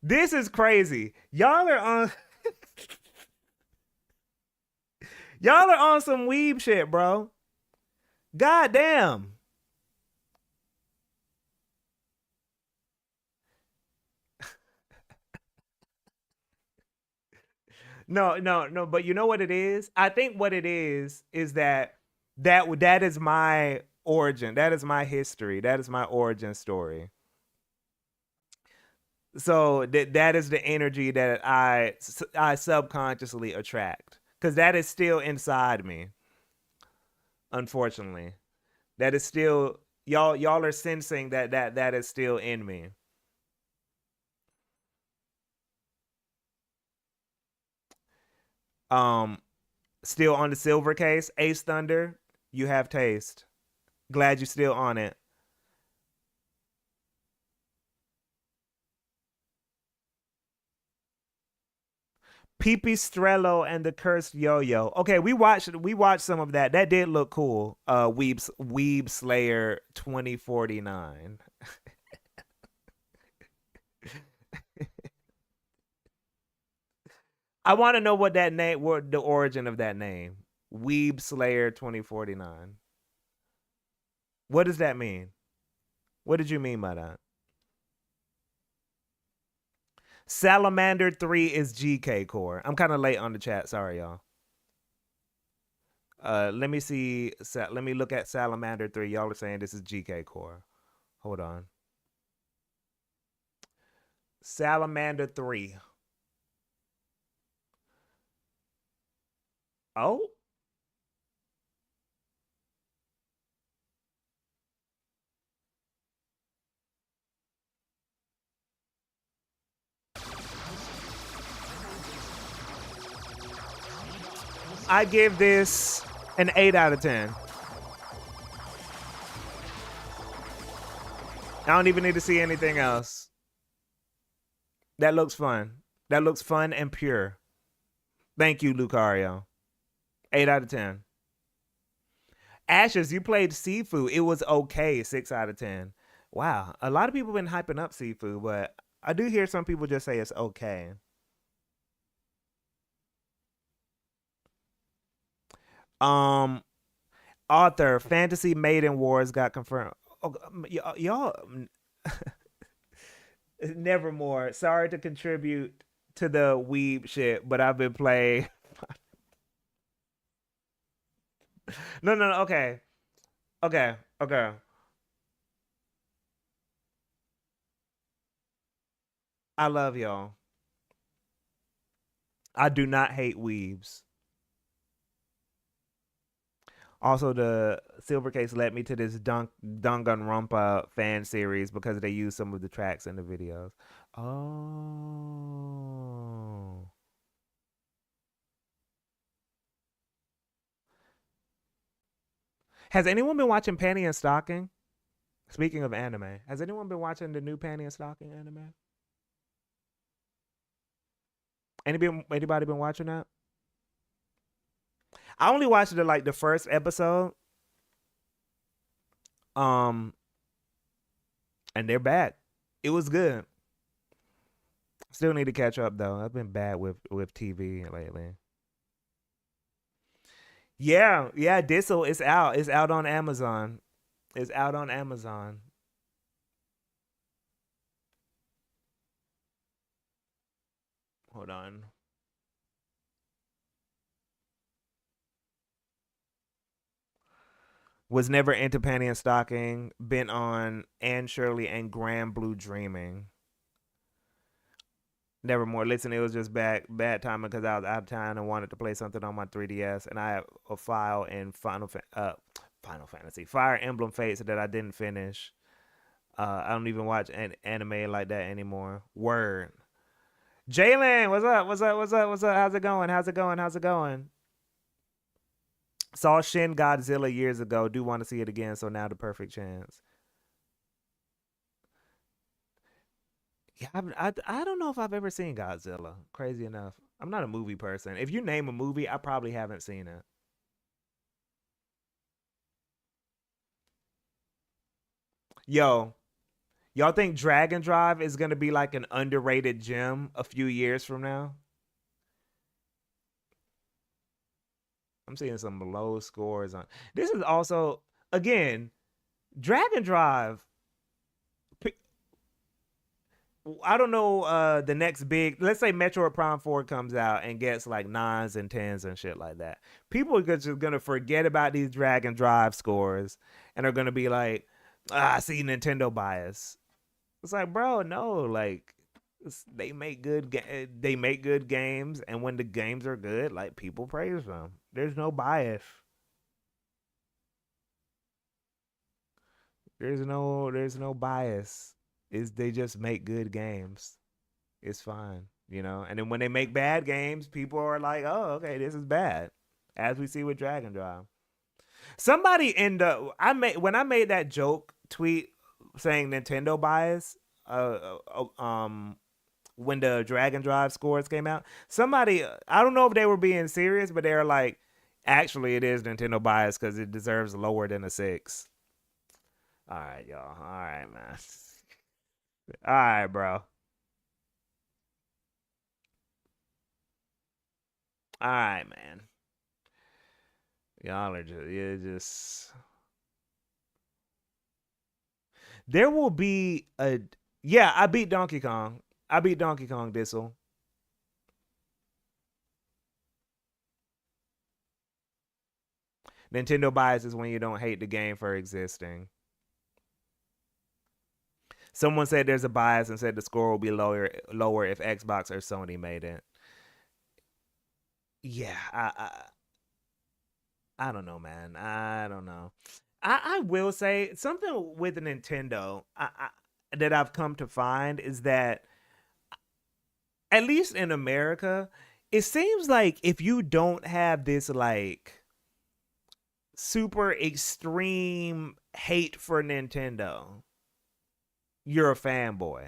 This is crazy. Y'all are on. Y'all are on some weeb shit, bro. God damn. No, no, no. But you know what it is? I think what it is that is my origin. That is my history. That is my origin story. So that is the energy that I subconsciously attract because that is still inside me. Unfortunately, that is still y'all are sensing that is still in me. Um, Still on the silver case, Ace Thunder. You have taste. Glad you're still on it. Pipistrello and the Cursed Yo-Yo. Okay, we watched some of that. That did look cool. Weeb Slayer 2049. I want to know what that name, what the origin of that name. Weeb Slayer 2049. What does that mean? What did you mean by that? Salamander 3 is GK core. I'm kind of late on the chat. Sorry, y'all. Let me see. Let me look at Salamander 3. Y'all are saying this is GK core. Hold on. Salamander 3. Oh, I give this an 8 out of 10. I don't even need to see anything else. That looks fun. That looks fun and pure. Thank you, Lucario. 8 out of 10. Ashes, you played Sifu. It was okay. 6 out of 10. Wow. A lot of people been hyping up Sifu, but I do hear some people just say it's okay. Um, Author, Fantasy Maiden Wars got confirmed. Oh, y'all, nevermore. Sorry to contribute to the weeb shit, but I've been playing. No, no, no. Okay, okay, okay. I love y'all. I do not hate weebs. Also, the Silver Case led me to this Danganronpa fan series because they use some of the tracks in the videos. Oh. Has anyone been watching Panty and Stocking? Speaking of anime, has anyone been watching the new Panty and Stocking anime? Anybody been watching that? I only watched it like the first episode. Um, and they're back. It was good. Still need to catch up though. I've been bad with TV lately. Yeah, yeah. Dissel is out. It's out on Amazon. It's out on Amazon. Hold on. Was never into panty and stocking. Been on Anne Shirley and Grand Blue Dreaming. Nevermore. Listen, it was just bad timing because I was out of town and wanted to play something on my 3DS, and I have a file in Final Fantasy Fire Emblem Fates that I didn't finish. I don't even watch anime like that anymore. Word. Jalen, what's up? What's up? What's up? What's up? How's it going? How's it going? How's it going? Saw Shin Godzilla years ago. Do want to see it again, so now the perfect chance. Yeah, I don't know if I've ever seen Godzilla. Crazy enough, I'm not a movie person. If you name a movie, I probably haven't seen it. Yo, y'all think Dragon Drive is gonna be like an underrated gem a few years from now? I'm seeing some low scores on. This is also again Dragon Drive. I don't know the next big, let's say Metroid Prime 4 comes out and gets like nines and tens and shit like that. People are just gonna forget about these Dragon Drive scores and are gonna be like, I see Nintendo bias. It's like, bro, no, like they make good games, and when the games are good, like people praise them. There's no bias. There's no bias. Is they just make good games. It's fine, you know. And then when they make bad games, people are like, "Oh, okay, this is bad," as we see with Dragon Drive. Somebody in the I made when I made that joke tweet saying Nintendo bias, when the Dragon Drive scores came out, somebody I don't know if they were being serious, but they were like, "Actually, it is Nintendo bias because it deserves lower than a 6." All right, y'all. All right, man. All right, bro. All right, man. Y'all are just yeah, just there will be a yeah. I beat Donkey Kong. I beat Donkey Kong. This'll Nintendo bias is when you don't hate the game for existing. Someone said there's a bias and said the score will be lower if Xbox or Sony made it. Yeah, I don't know, man. I don't know. I will say something with Nintendo that I've come to find is that at least in America, it seems like if you don't have this like super extreme hate for Nintendo, you're a fanboy.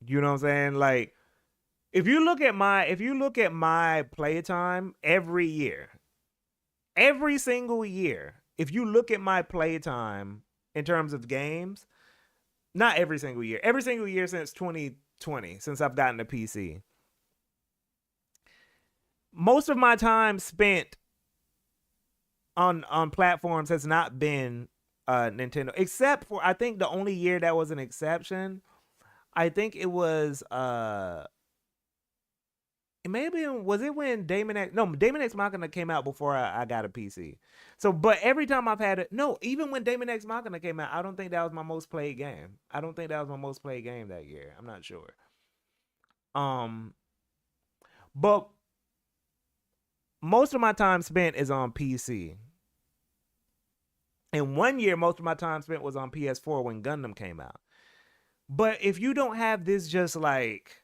You know what I'm saying? Like if you look at my playtime every year, every single year, if you look at my playtime in terms of games, not every single year since 2020, since I've gotten a PC, most of my time spent on platforms has not been Nintendo, except for I think the only year that was an exception. I think it was maybe was it when Damon X Machina came out before I got a PC. So, but every time I've had it, no, even when Damon X Machina came out, I don't think that was my most played game. I don't think that was my most played game that year. I'm not sure. Um, but most of my time spent is on PC. And one year, most of my time spent was on PS4 when Gundam came out. But if you don't have this just like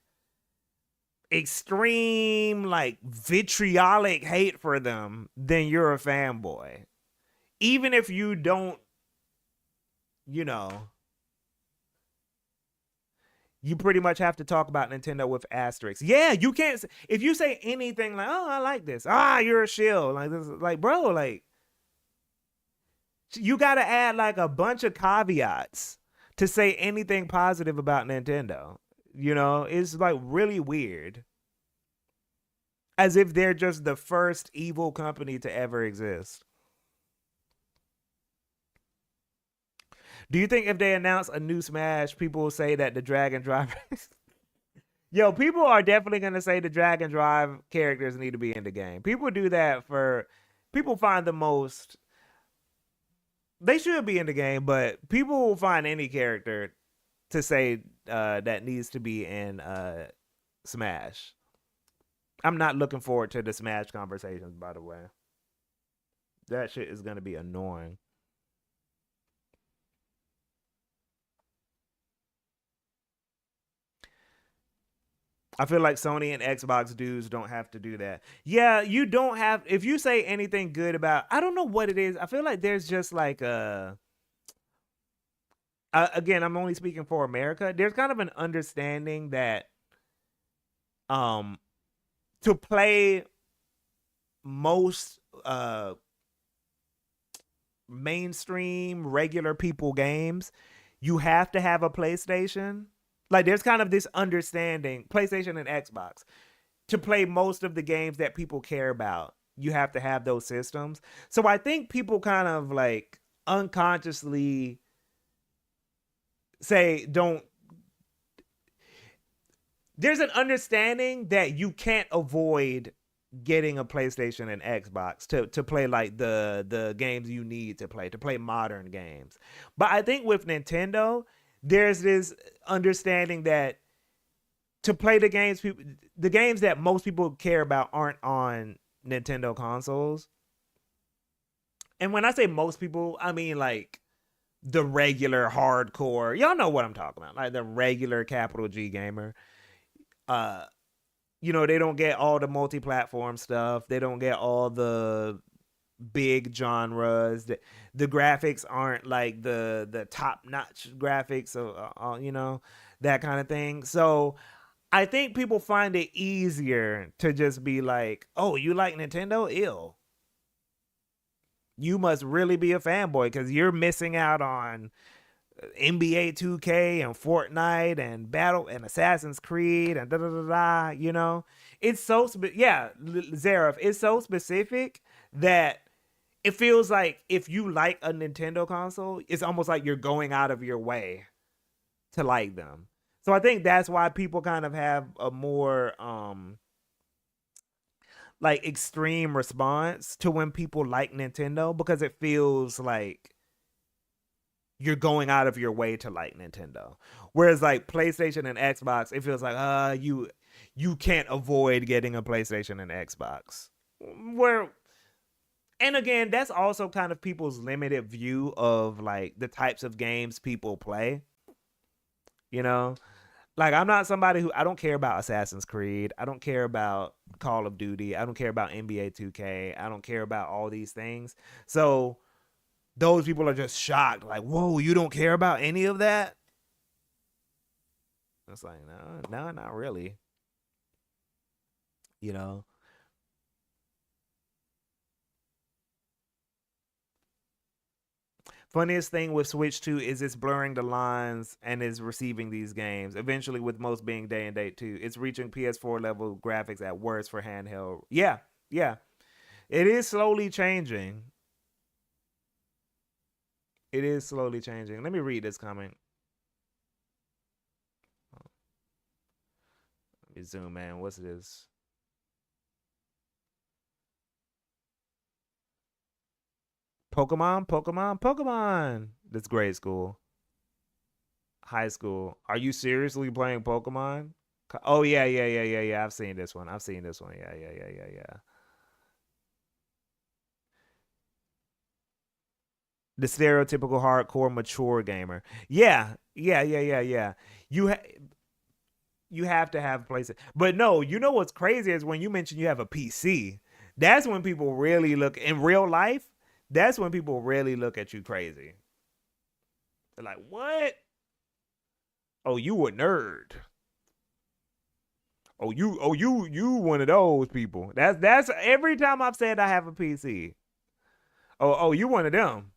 extreme, like vitriolic hate for them, then you're a fanboy. Even if you don't, you know, you pretty much have to talk about Nintendo with asterisks. Yeah, you can't. If you say anything like, "Oh, I like this," you're a shill. Like this, like bro, like you got to add like a bunch of caveats to say anything positive about Nintendo. You know, it's like really weird. As if they're just the first evil company to ever exist. Do you think if they announce a new Smash, people will say that the Dragon Driver? Yo, people are definitely gonna say the drag and drive characters need to be in the game. People do that for people find the most they should be in the game, but people will find any character to say that needs to be in Smash. I'm not looking forward to the Smash conversations, by the way. That shit is gonna be annoying. I feel like Sony and Xbox dudes don't have to do that. Yeah, you don't have. If you say anything good about, I don't know what it is. I feel like there's just like again, I'm only speaking for America. There's kind of an understanding that um to play most mainstream regular people games, you have to have a PlayStation. Like there's kind of this understanding, PlayStation and Xbox, to play most of the games that people care about. You have to have those systems. So I think people kind of like unconsciously say don't there's an understanding that you can't avoid getting a PlayStation and Xbox to play like the games you need to play modern games. But I think with Nintendo, there's this understanding that to play the games that most people care about aren't on Nintendo consoles. And when I say most people, I mean like the regular hardcore. Y'all know what I'm talking about. Like the regular capital G gamer. Uh they don't get all the multi-platform stuff. They don't get all the big genres. The graphics aren't like the top-notch graphics of that kind of thing. So I think people find it easier to just be like, "Oh, you like Nintendo? Ill. You must really be a fanboy because you're missing out on NBA 2K and Fortnite and Battle and Assassin's Creed and da da da da." It's so Zareth. It's so specific that it feels like if you like a Nintendo console, it's almost like you're going out of your way to like them. So I think that's why people kind of have a more like extreme response to when people like Nintendo because it feels like you're going out of your way to like Nintendo. Whereas like PlayStation and Xbox, it feels like you can't avoid getting a PlayStation and Xbox. Where and again, that's also kind of people's limited view of like the types of games people play. You know? Like I'm not somebody who I don't care about Assassin's Creed. I don't care about Call of Duty. I don't care about NBA 2K. I don't care about all these things. So those people are just shocked, like, "Whoa, you don't care about any of that?" It's like, no, not really. You know. Funniest thing with Switch 2 is it's blurring the lines and is receiving these games. Eventually, with most being day and date too, it's reaching PS4 level graphics at worst for handheld. Yeah, yeah, it is slowly changing. It is slowly changing. Let me read this comment. Let me zoom in. What's this? Pokemon. That's grade school, high school. Are you seriously playing Pokemon? Oh yeah. I've seen this one. Yeah. The stereotypical hardcore mature gamer. Yeah. You have to have places. But no, you know what's crazy is when you mention you have a PC. That's when people really look in real life. That's when people really look at you crazy. They're like, "What? Oh, you a nerd? You one of those people." That's every time I've said I have a PC. Oh, you one of them.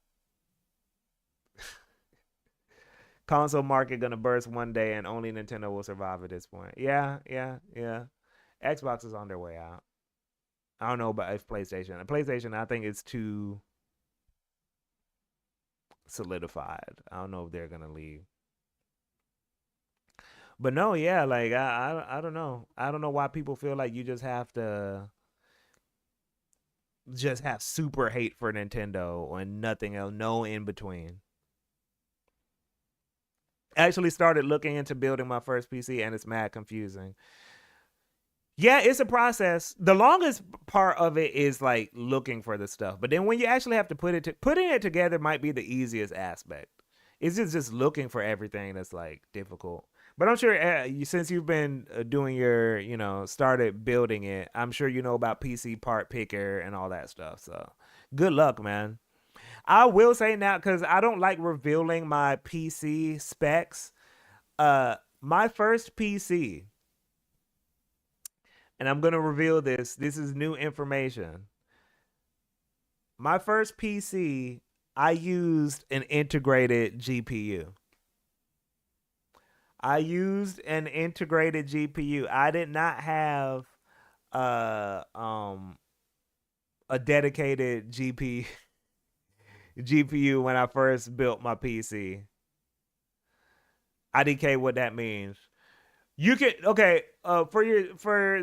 Console market gonna burst one day, and only Nintendo will survive at this point. Yeah. Xbox is on their way out. I don't know about if PlayStation. PlayStation, I think it's too solidified. I don't know if they're gonna leave. But no, yeah, like I don't know. I don't know why people feel like you just have super hate for Nintendo and nothing else, no in between. I actually started looking into building my first PC and it's mad confusing. Yeah, it's a process. The longest part of it is like looking for the stuff, but then when you actually have to putting it together might be the easiest aspect. It's just looking for everything that's like difficult. But I'm sure since you've been doing your, started building it, I'm sure you know about PC part picker and all that stuff. So good luck, man. I will say now because I don't like revealing my PC specs. My first PC, and I'm gonna reveal this. This is new information. My first PC, I used an integrated GPU. I used an integrated GPU. I did not have uh um a dedicated GPU when I first built my PC. IDK what that means. You can okay, for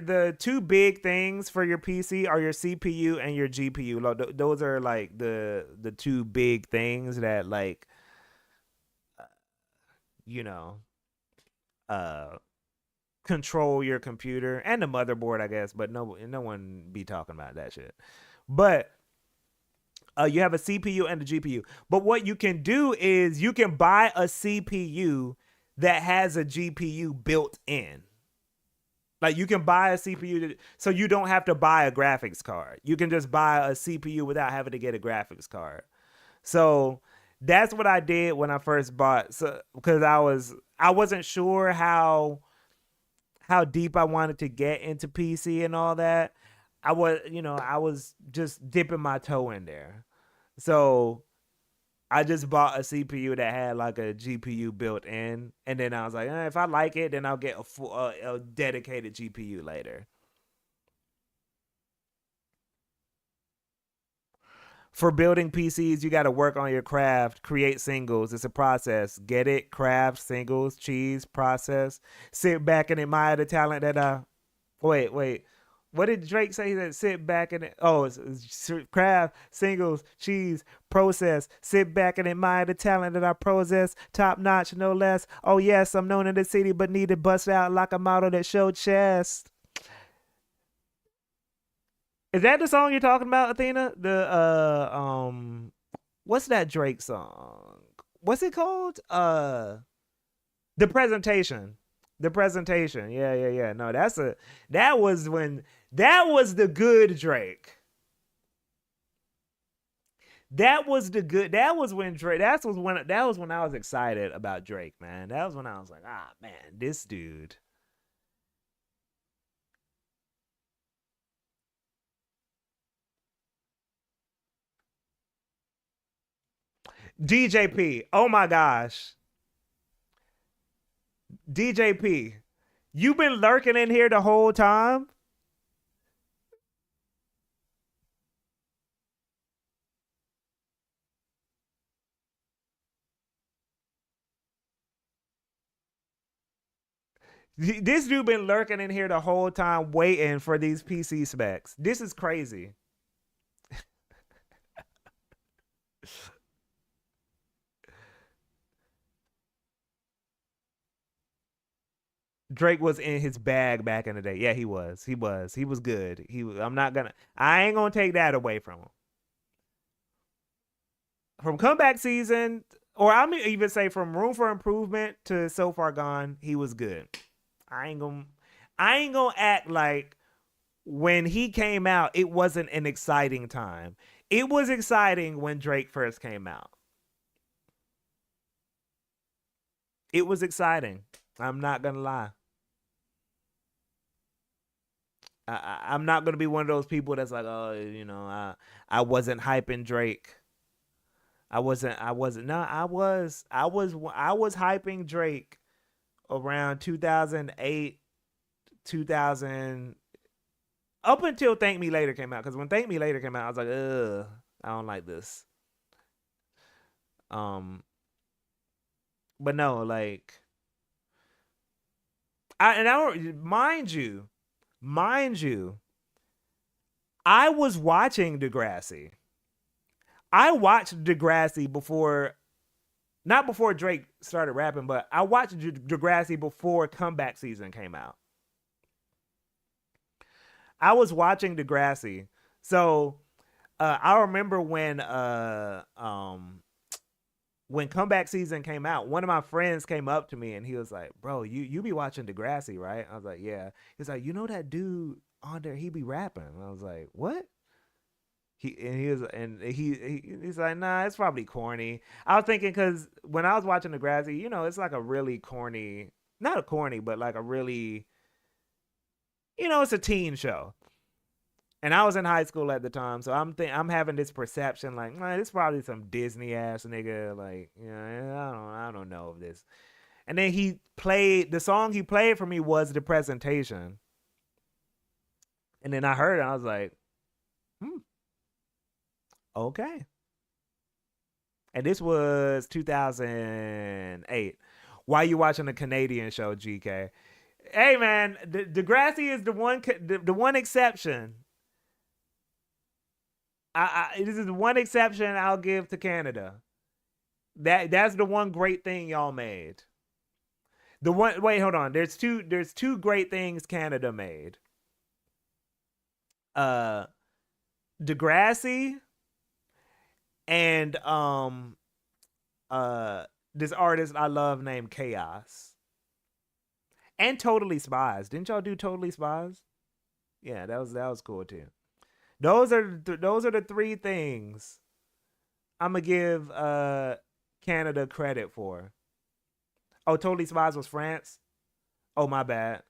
the two big things for your PC are your CPU and your GPU. Those are like the two big things that like you know uh control your computer and the motherboard, I guess, but no one be talking about that shit. But you have a CPU and a GPU. But what you can do is you can buy a CPU that has a GPU built in. Like you can buy a CPU so you don't have to buy a graphics card. You can just buy a CPU without having to get a graphics card. So that's what I did when I first bought. So because I wasn't sure how deep I wanted to get into PC and all that. I was just dipping my toe in there. So I just bought a CPU that had like a GPU built in, and then I was like, if I like it, then I'll get a dedicated GPU later. For building PCs, you got to work on your craft, create singles. It's a process. Get it? Craft, singles, cheese, process. Sit back and admire the talent that wait. What did Drake say? That sit back and it's craft, singles, cheese, process. Sit back and admire the talent that I possess. Top notch, no less. Oh yes, I'm known in the city, but need to bust out like a model that showed chest. Is that the song you're talking about, Athena? What's that Drake song? What's it called? The presentation. The presentation. Yeah. No, that was the good Drake. That was the good. That was when Drake. That was when I was excited about Drake, man. That was when I was like, man, this dude. DJP. Oh my gosh. DJP. You've been lurking in here the whole time. This dude been lurking in here the whole time waiting for these PC specs. This is crazy. Drake was in his bag back in the day. Yeah, he was. He was good. I ain't gonna take that away from him. From comeback season, or I'm even say from room for improvement to so far gone, he was good. I ain't gonna I ain't gonna act like when he came out, it wasn't an exciting time. It was exciting when Drake first came out. It was exciting. I'm not gonna lie. I'm not gonna be one of those people that's like, oh, I wasn't hyping Drake. I wasn't. No, I was hyping Drake around 2008, 2000, up until Thank Me Later came out. Because when Thank Me Later came out, I was like, ugh, I don't like this. Um, but no, like And I don't mind you, I was watching Degrassi. I watched Degrassi before, not before Drake started rapping, but I watched Degrassi before comeback season came out. I was watching Degrassi. So I remember when comeback season came out, one of my friends came up to me and he was like, "Bro, you be watching Degrassi, right?" I was like, "Yeah." He's like, "You know that dude on there, he be rapping." And I was like, "What?" He's like, "Nah, it's probably corny." I was thinking because when I was watching Degrassi, it's like a really corny, not a corny, but like a really, it's a teen show. And I was in high school at the time, so I'm having this perception like, man, this probably some Disney ass nigga, like, I don't know of this. And then the song he played for me was The Presentation. And then I heard it, and I was like, okay. And this was 2008. Why you watching a Canadian show, GK? Hey man, Degrassi is the one exception. This is the one exception I'll give to Canada. That's the one great thing y'all made. Wait, hold on. There's two great things Canada made. Degrassi and this artist I love named Chaos. And Totally Spies. Didn't y'all do Totally Spies? Yeah, that was cool too. Those are the three things I'm gonna give Canada credit for. Oh, Totally Spies was France. Oh, my bad.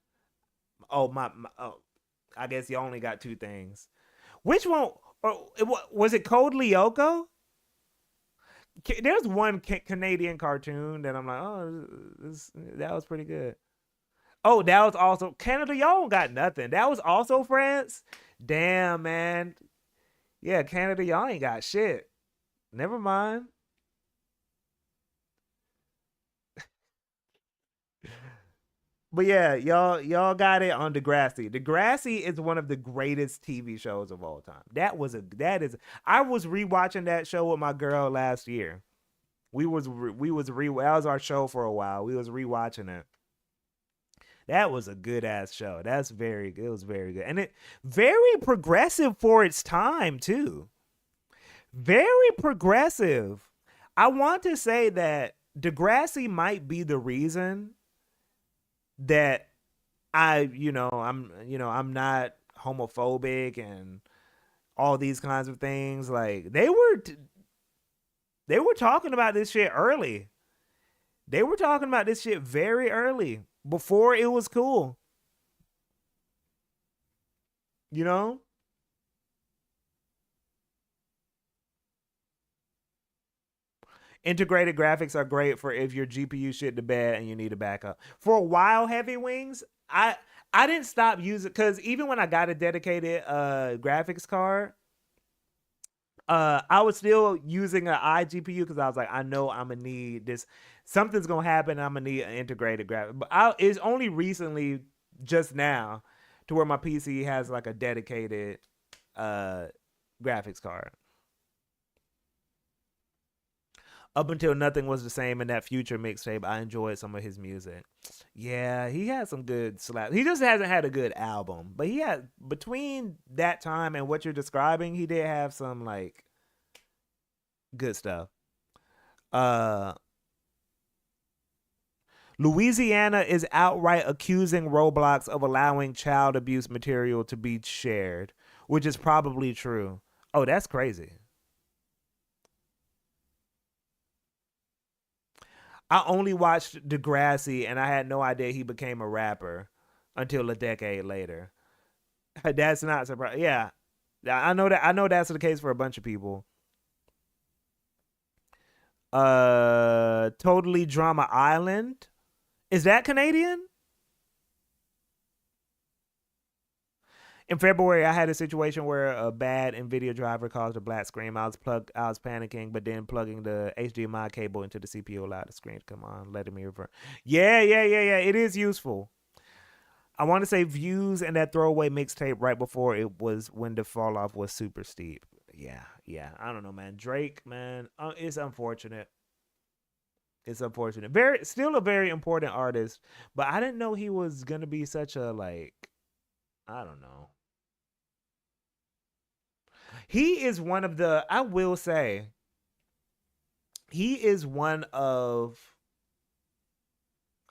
Oh my. Oh, I guess you only got two things. Which one? Was it Code Lyoko? There's one Canadian cartoon that I'm like, oh, that was pretty good. Oh, that was also Canada. Y'all don't got nothing. That was also France. Damn, man. Yeah, Canada, y'all ain't got shit. Never mind. But yeah, y'all got it on Degrassi. Degrassi is one of the greatest TV shows of all time. I was rewatching that show with my girl last year. That was our show for a while. We was rewatching it. That was a good ass show. It was very good. And it very progressive for its time too. Very progressive. I want to say that Degrassi might be the reason that I'm not homophobic and all these kinds of things. Like they were talking about this shit early. They were talking about this shit very early, before it was cool. You know? Integrated graphics are great for if your GPU shit to bed and you need a backup. For a while, Heavy Wings, I didn't stop using, because even when I got a dedicated graphics card, I was still using an iGPU because I was like, I know I'm gonna need this. Something's gonna happen. I'm gonna need an integrated graphic. But it's only recently, just now, to where my PC has like a dedicated graphics card. Up until Nothing Was the Same in that Future mixtape, I enjoyed some of his music. Yeah, he had some good slap. He just hasn't had a good album, but he had, between that time and what you're describing, he did have some like good stuff. Uh Louisiana is outright accusing Roblox of allowing child abuse material to be shared, which is probably true. Oh, that's crazy. I only watched Degrassi and I had no idea he became a rapper until a decade later. That's not surprising. Yeah. I know that. I know that's the case for a bunch of people. Totally Drama Island. Is that Canadian? In February, I had a situation where a bad NVIDIA driver caused a black screen. I was panicking, but then plugging the HDMI cable into the CPU allowed the screen to come on, letting me revert. Yeah. It is useful. I want to say Views and that throwaway mixtape right before it was when the fall off was super steep. Yeah. I don't know, man. Drake, man, it's unfortunate. It's unfortunate. Very, still a very important artist, but I didn't know he was gonna be such a like. I don't know. He is one of the. I will say, he is one of.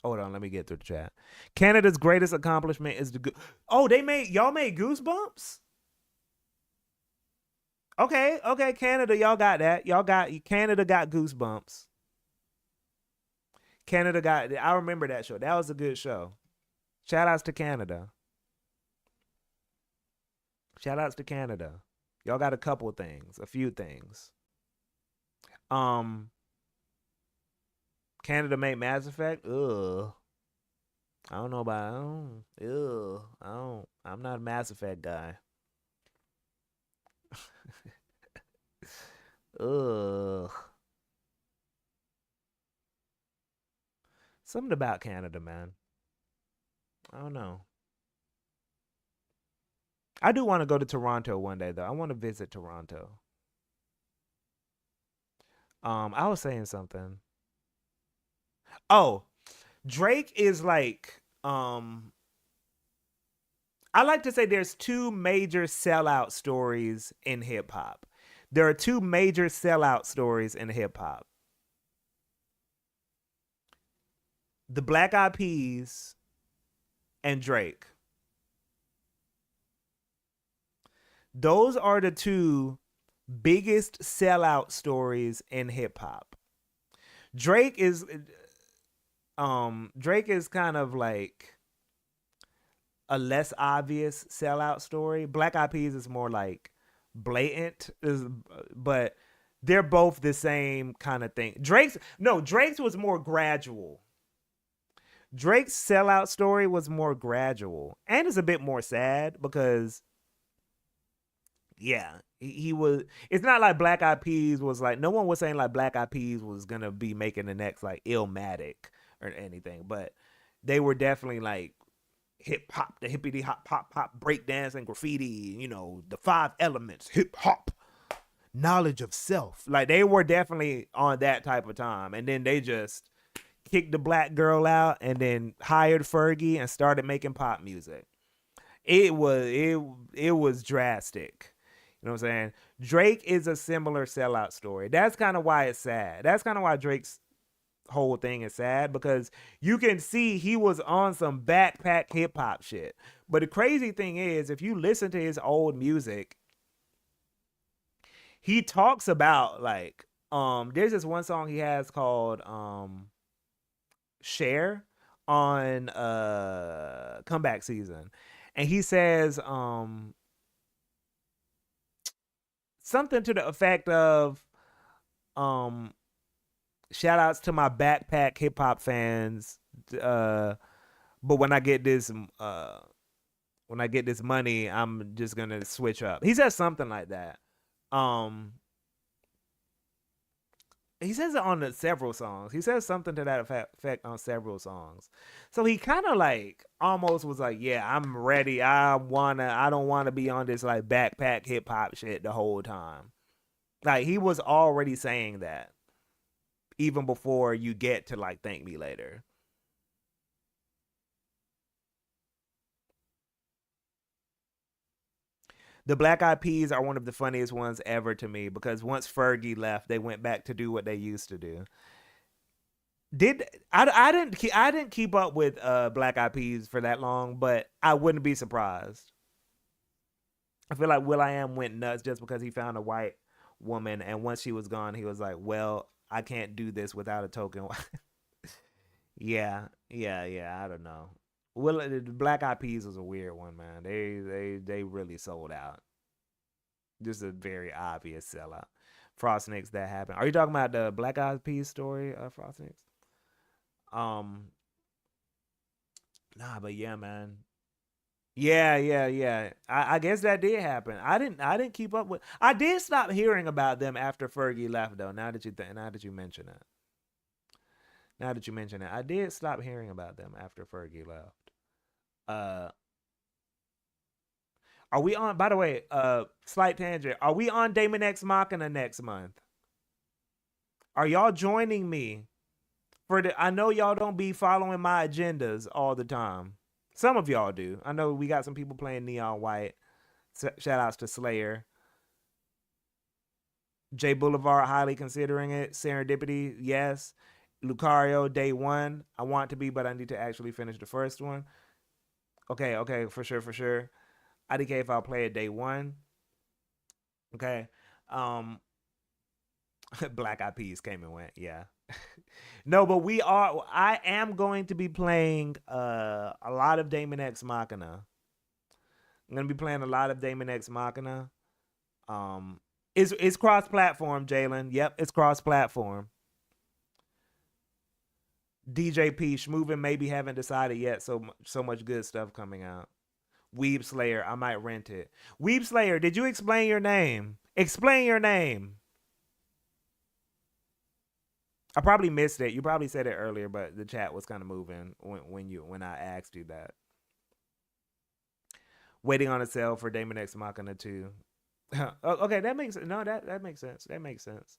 Hold on, let me get through the chat. Canada's greatest accomplishment is the. Oh, y'all made Goosebumps. Okay, Canada, y'all got that. Canada got Goosebumps. Canada got. I remember that show. That was a good show. Shout outs to Canada. Shout outs to Canada. Y'all got a couple of things, a few things. Um, Canada made Mass Effect. Ugh. I don't know about. I don't. I'm not a Mass Effect guy. Ugh. Something about Canada, man. I don't know. I do want to go to Toronto one day, though. I want to visit Toronto. I was saying something. Oh, Drake is like, I like to say there's two major sellout stories in hip hop. There are two major sellout stories in hip hop. The Black Eyed Peas and Drake. Those are the two biggest sellout stories in hip hop. Drake is kind of like a less obvious sellout story. Black Eyed Peas is more like blatant, but they're both the same kind of thing. Drake's was more gradual. Drake's sellout story was more gradual and is a bit more sad because yeah, he was. It's not like Black Eyed Peas was like. No one was saying like Black Eyed Peas was gonna be making the next like Illmatic or anything, but they were definitely like hip hop, the hippity hop pop breakdance and graffiti. You know, the 5 elements, hip hop, knowledge of self. Like they were definitely on that type of time, and then they just kicked the black girl out and then hired Fergie and started making pop music. It was drastic. You know what I'm saying? Drake is a similar sellout story. That's kind of why it's sad. That's kind of why Drake's whole thing is sad because you can see he was on some backpack hip hop shit. But the crazy thing is, if you listen to his old music, he talks about like there's this one song he has called Share on Comeback Season. And he says something to the effect of shout outs to my backpack hip hop fans. But when I get this money, I'm just gonna switch up. He says something like that. He says it on several songs. He says something to that effect on several songs. So he kind of like almost was like, yeah, I'm ready. I don't want to be on this like backpack hip hop shit the whole time. Like he was already saying that even before you get to like Thank Me Later. The Black Eyed Peas are one of the funniest ones ever to me because once Fergie left, they went back to do what they used to do. I didn't keep up with Black Eyed Peas for that long, but I wouldn't be surprised. I feel like will.i.am went nuts just because he found a white woman, and once she was gone, he was like, "Well, I can't do this without a token." Yeah. I don't know. Well, the Black Eyed Peas was a weird one, man. They really sold out. Just a very obvious sellout. Frostniks, that happened. Are you talking about the Black Eyed Peas story, Frostniks? Um, nah, but yeah, man. Yeah. I guess that did happen. I didn't keep up with. I did stop hearing about them after Fergie left, though. Now that you mention it. Now that you mention it, I did stop hearing about them after Fergie left. Uh, are we on? By the way, slight tangent. Are we on Damon X Machina next month? Are y'all joining me for the? I know y'all don't be following my agendas all the time. Some of y'all do. I know we got some people playing Neon White. Shout outs to Slayer. J Boulevard highly considering it. Serendipity, yes. Lucario, day one. I want to be, but I need to actually finish the first one. Okay, for sure. IDK if I'll play it day one. Okay. Black Eyed Peas came and went. Yeah. No, but I am going to be playing a lot of Damon X Machina. I'm gonna be playing a lot of Damon X Machina. It's cross platform, Jalen. Yep, it's cross platform. DJ P Schmoovin maybe haven't decided yet. So much good stuff coming out. Weeb Slayer, I might rent it. Weeb Slayer, did you explain your name? Explain your name. I probably missed it. You probably said it earlier, but the chat was kind of moving when I asked you that. Waiting on a sale for Damon X Machina 2. Okay, that makes that makes sense. That makes sense.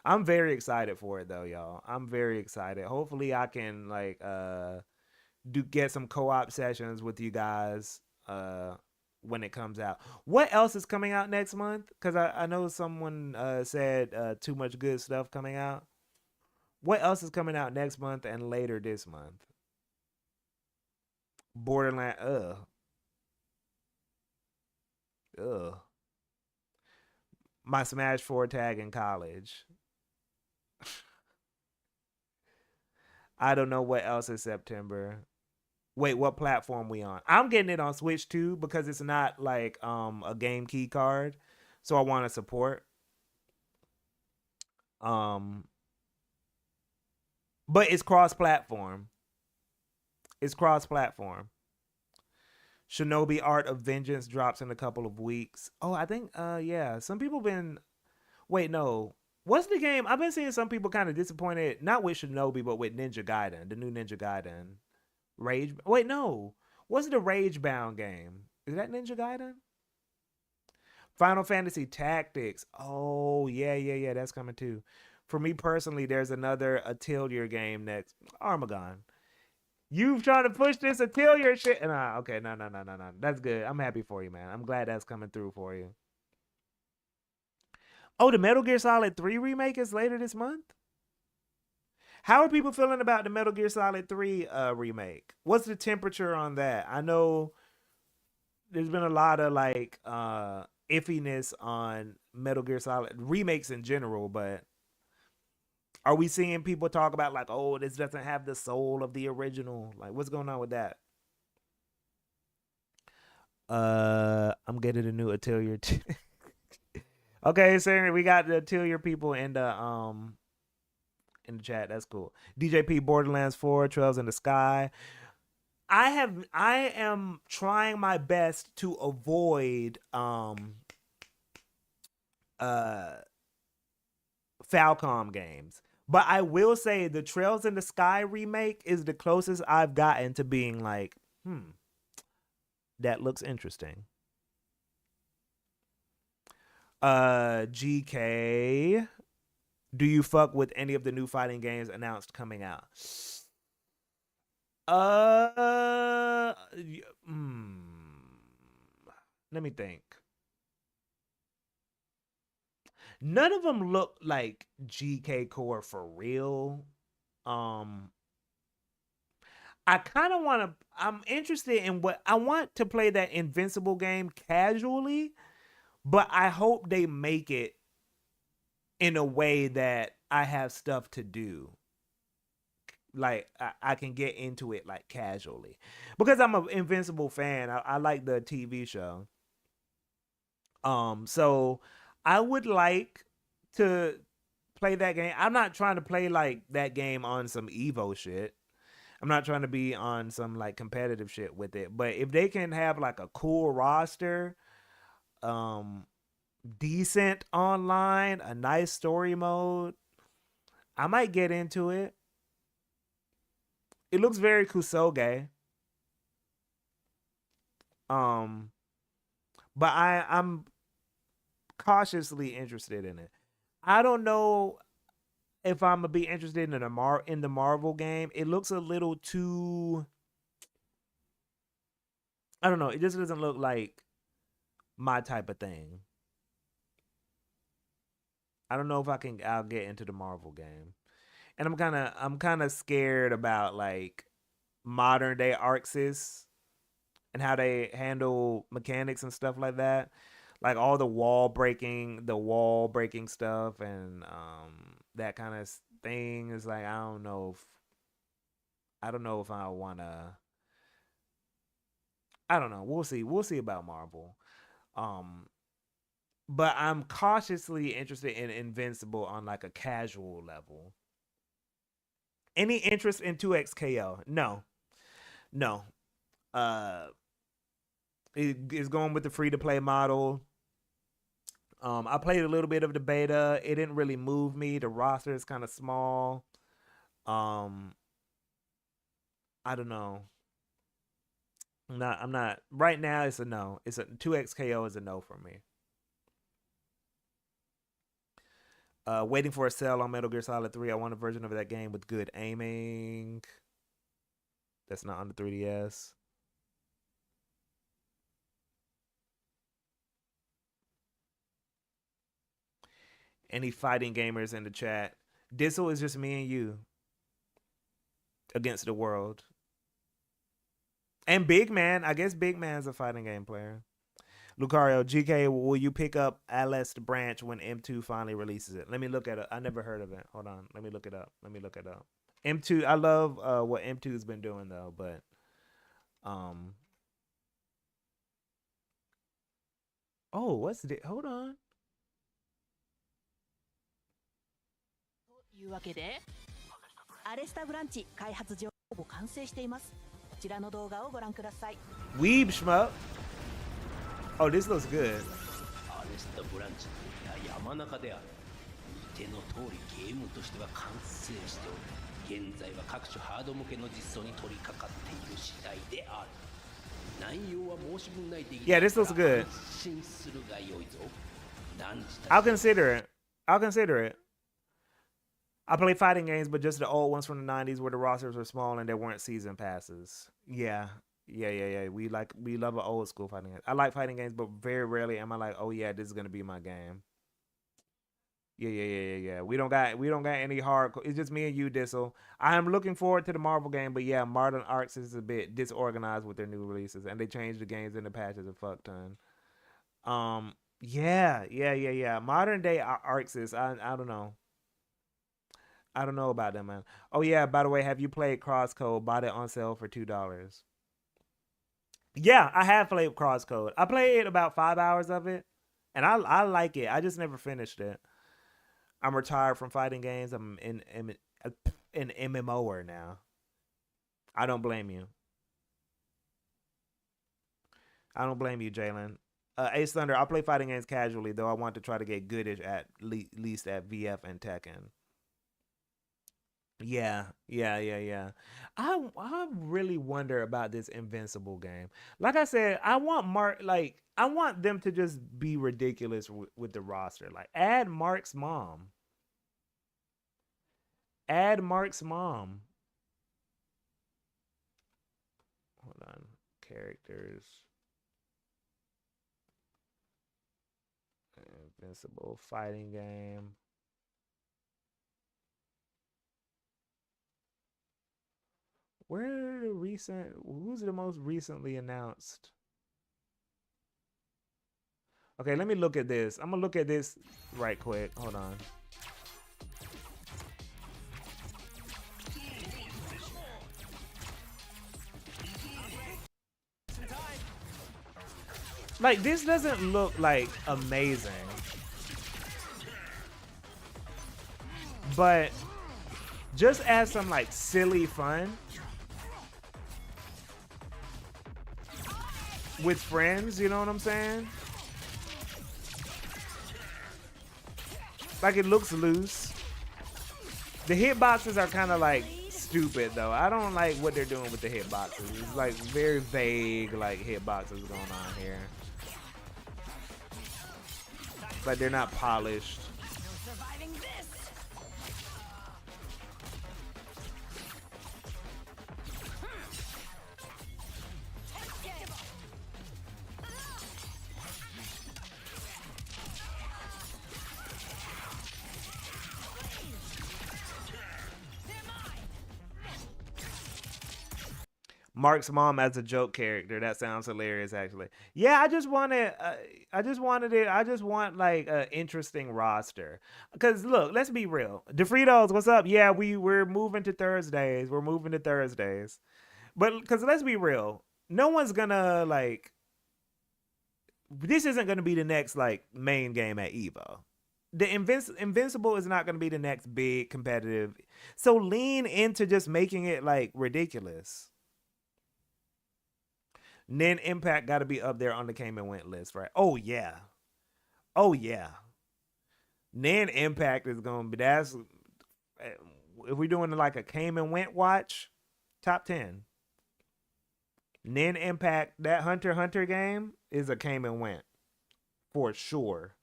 I'm very excited for it though, y'all. I'm very excited. Hopefully I can like get some co-op sessions with you guys when it comes out. What else is coming out next month? Because I know someone said too much good stuff coming out. What else is coming out next month and later this month? Borderlands. Ugh. My Smash 4 tag in college. I don't know what else is September. Wait, what platform we on? I'm getting it on Switch too because it's not like a game key card, so I want to support. But it's cross-platform. It's cross-platform. Shinobi Art of Vengeance drops in a couple of weeks. Oh, I think yeah, some people been wait, no. What's the game? I've been seeing some people kind of disappointed, not with Shinobi, but with Ninja Gaiden, the new Ninja Gaiden. Rage. Wait, no. What's the Rage Bound game? Is that Ninja Gaiden? Final Fantasy Tactics. Oh, yeah. That's coming too. For me personally, there's another Atelier game next. Armagon. You've tried to push this Atelier shit. Nah, okay, no. That's good. I'm happy for you, man. I'm glad that's coming through for you. Oh, the Metal Gear Solid 3 remake is later this month? How are people feeling about the Metal Gear Solid 3 remake? What's the temperature on that? I know there's been a lot of like iffiness on Metal Gear Solid remakes in general, but are we seeing people talk about like, oh, this doesn't have the soul of the original? Like, what's going on with that? I'm getting a new Atelier. Okay, so we got the Atelier people in the chat. That's cool. DJP Borderlands 4 Trails in the Sky. I am trying my best to avoid Falcom games. But I will say the Trails in the Sky remake is the closest I've gotten to being like, that looks interesting. GK, do you fuck with any of the new fighting games announced coming out? Let me think. None of them look like GK Core for real. I kind of want to. I'm interested in what I want to play that Invincible game casually, but I hope they make it in a way that I have stuff to do. Like I can get into it like casually because I'm an Invincible fan. I like the TV show. So I would like to play that game. I'm not trying to play like that game on some Evo shit. I'm not trying to be on some like competitive shit with it. But if they can have like a cool roster, decent online, a nice story mode, I might get into it. It looks very Kusoge. Um, but I'm cautiously interested in it. I don't know if I'm gonna be interested in the Marvel game. It looks a little too. I don't know. It just doesn't look like my type of thing. I don't know if I'll get into the Marvel game. And I'm kind of scared about like modern day Arxis and how they handle mechanics and stuff like that. Like all the wall breaking stuff and that kind of thing is like I don't know if I want to. I don't know. We'll see about Marvel. Um but I'm cautiously interested in Invincible on like a casual level. Any interest in 2XKO? No. No. Uh it is going with the free to play model. I played a little bit of the beta. It didn't really move me. The roster is kind of small. Um I don't know. I'm not right now it's a no. It's a 2XKO is a no for me. Waiting for a sale on Metal Gear Solid 3. I want a version of that game with good aiming. That's not on the 3DS. Any fighting gamers in the chat? Dizzle is just me and you against the world. And Big Man, I guess Big Man's a fighting game player. Lucario, GK, will you pick up Aleste Branch when M2 finally releases it? Let me look at it. I never heard of it. Hold on. Let me look it up. M2, I love what M2's been doing though, but oh, what's it? Hold on. というわけで、アレスタブランチ開発上ほぼ完成しています。こちらの動画をご覧ください。Weeb Shmup. Oh, this looks good. アレスタブランチといや山中である。見ての通りゲームとしては完成しており、現在は各種ハード向けの実装に取り掛かっている次第である。内容は申し分ないでいい。Yeah, this looks good. 安心するが良いぞ。I'll consider it. I'll consider it. I play fighting games, but just the old ones from the 90s where the rosters were small and there weren't season passes. Yeah. We love an old school fighting game. I like fighting games, but very rarely am I like, oh yeah, this is gonna be my game. Yeah. We don't got any hardcore. It's just me and you, Dissel. I am looking forward to the Marvel game, but yeah, Modern Arcs is a bit disorganized with their new releases, and they changed the games and the patches a fuck ton. Yeah. Modern day Arcs is I don't know. I don't know about them, man. Oh yeah, by the way, have you played Crosscode? Bought it on sale for $2. Yeah, I have played Crosscode. I played about 5 hours of it, and I like it. I just never finished it. I'm retired from fighting games. I'm in an MMOer now. I don't blame you. I don't blame you, Jalen. Ace Thunder, I play fighting games casually, though I want to try to get goodish at least at VF and Tekken. Yeah. I really wonder about this Invincible game. Like I said, I want them to just be ridiculous with the roster. Like add Mark's mom. Hold on. Characters. Invincible fighting game. Who's the most recently announced? Okay, let me look at this. I'm gonna look at this right quick. Hold on. Like, this doesn't look like amazing. But just as some like silly fun with friends, you know what I'm saying? Like, it looks loose. The hitboxes are kind of like stupid though. I don't like what they're doing with the hitboxes. It's like very vague, like hitboxes going on here. Like they're not polished. Surviving this. Mark's mom as a joke character. That sounds hilarious, actually. Yeah, I just wanted it. I just want like an interesting roster. Cause look, let's be real. DeFritos, what's up? Yeah, we're moving to Thursdays. We're moving to Thursdays. But cause let's be real, no one's gonna like. This isn't gonna be the next like main game at Evo. The Invincible is not gonna be the next big competitive. So lean into just making it like ridiculous. Nen Impact got to be up there on the came and went list, right? Oh yeah, oh yeah. Nen Impact is gonna be that's if we're doing like a came and went watch, top 10. Nen Impact, that Hunter x Hunter game is a came and went for sure.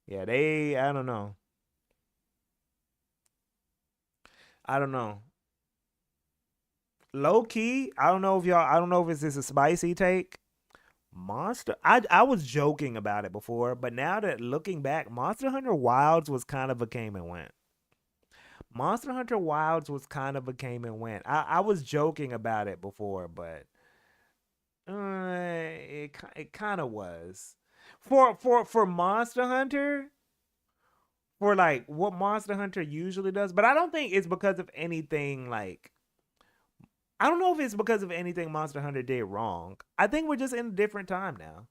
Yeah, I don't know. I don't know. Low key, I don't know if it's just a spicy take. Monster, I was joking about it before, but now that looking back, Monster Hunter Wilds was kind of a came and went. Monster Hunter Wilds was kind of a came and went. I was joking about it before, but it kind of was. For Monster Hunter, for like what Monster Hunter usually does, but I don't think it's because of anything like. I don't know if it's because of anything Monster Hunter did wrong. I think we're just in a different time now.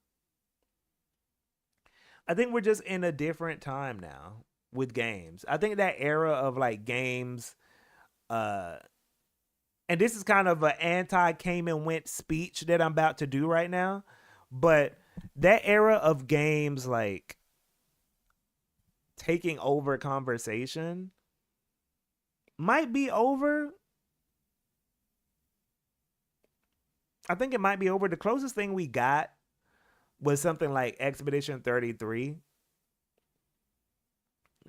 I think we're just in a different time now with games. I think that era of like games, and this is kind of an anti came and went speech that I'm about to do right now, but that era of games like taking over conversation might be over. I think it might be over. The closest thing we got was something like Expedition 33.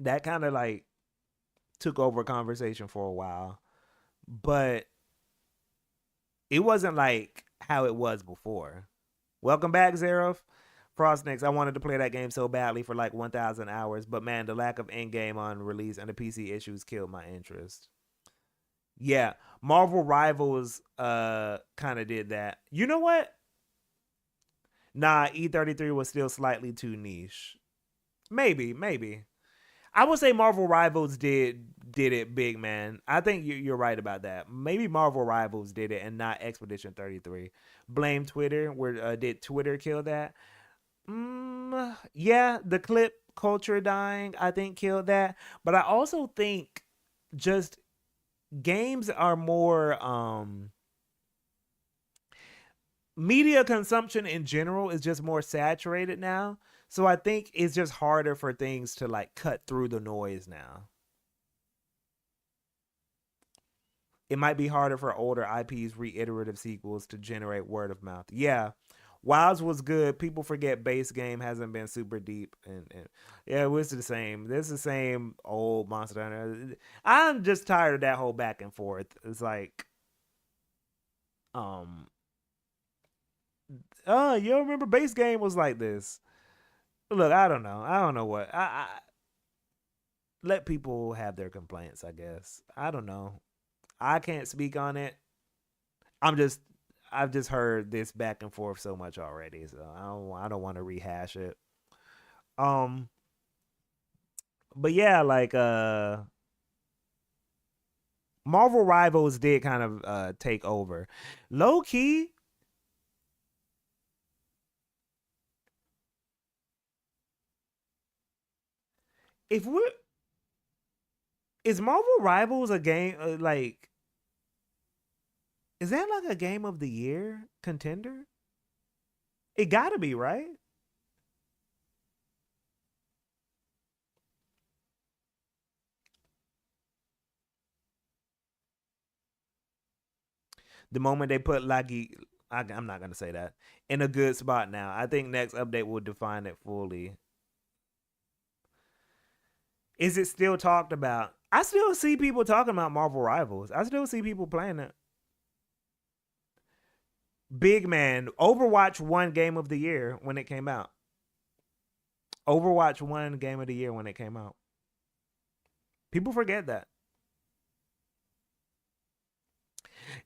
That kind of like took over conversation for a while. But it wasn't like how it was before. Welcome back, Zerov. Frostnix, I wanted to play that game so badly for like 1,000 hours, but man, the lack of in-game on release and the PC issues killed my interest. Yeah, Marvel Rivals kind of did that. You know what? Nah, E33 was still slightly too niche. Maybe. I would say Marvel Rivals did it big, man. I think you're right about that. Maybe Marvel Rivals did it and not Expedition 33. Blame Twitter. Did Twitter kill that? Yeah, the clip culture dying, I think, killed that. But I also think just games are more media consumption in general is just more saturated now. So I think it's just harder for things to like cut through the noise now. It might be harder for older IPs reiterative sequels to generate word of mouth. Yeah. Wilds was good. People forget base game hasn't been super deep, and yeah, it was the same. This is the same old Monster Hunter. I'm just tired of that whole back and forth. It's like, you don't remember base game was like this. Look, I don't know what I let people have their complaints. I guess I don't know. I can't speak on it. I've just heard this back and forth so much already, so I don't want to rehash it. But yeah, like Marvel Rivals did kind of take over. Low key, if we're is Marvel Rivals a game like is that like a game of the year contender? It gotta be, right? The moment they put Lucky, I'm not gonna say that, in a good spot now. I think next update will define it fully. Is it still talked about? I still see people talking about Marvel Rivals. I still see people playing it. Big man, Overwatch won Game of the Year when it came out. Overwatch won Game of the Year when it came out. People forget that.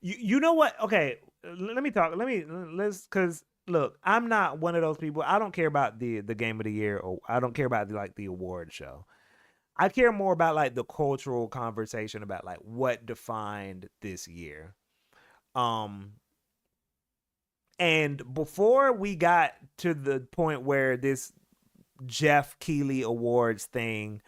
You know what? Okay, let me talk. Let's because look, I'm not one of those people. I don't care about the Game of the Year, or I don't care about the award show. I care more about like the cultural conversation about like what defined this year. And before we got to the point where this Jeff Keighley Awards thing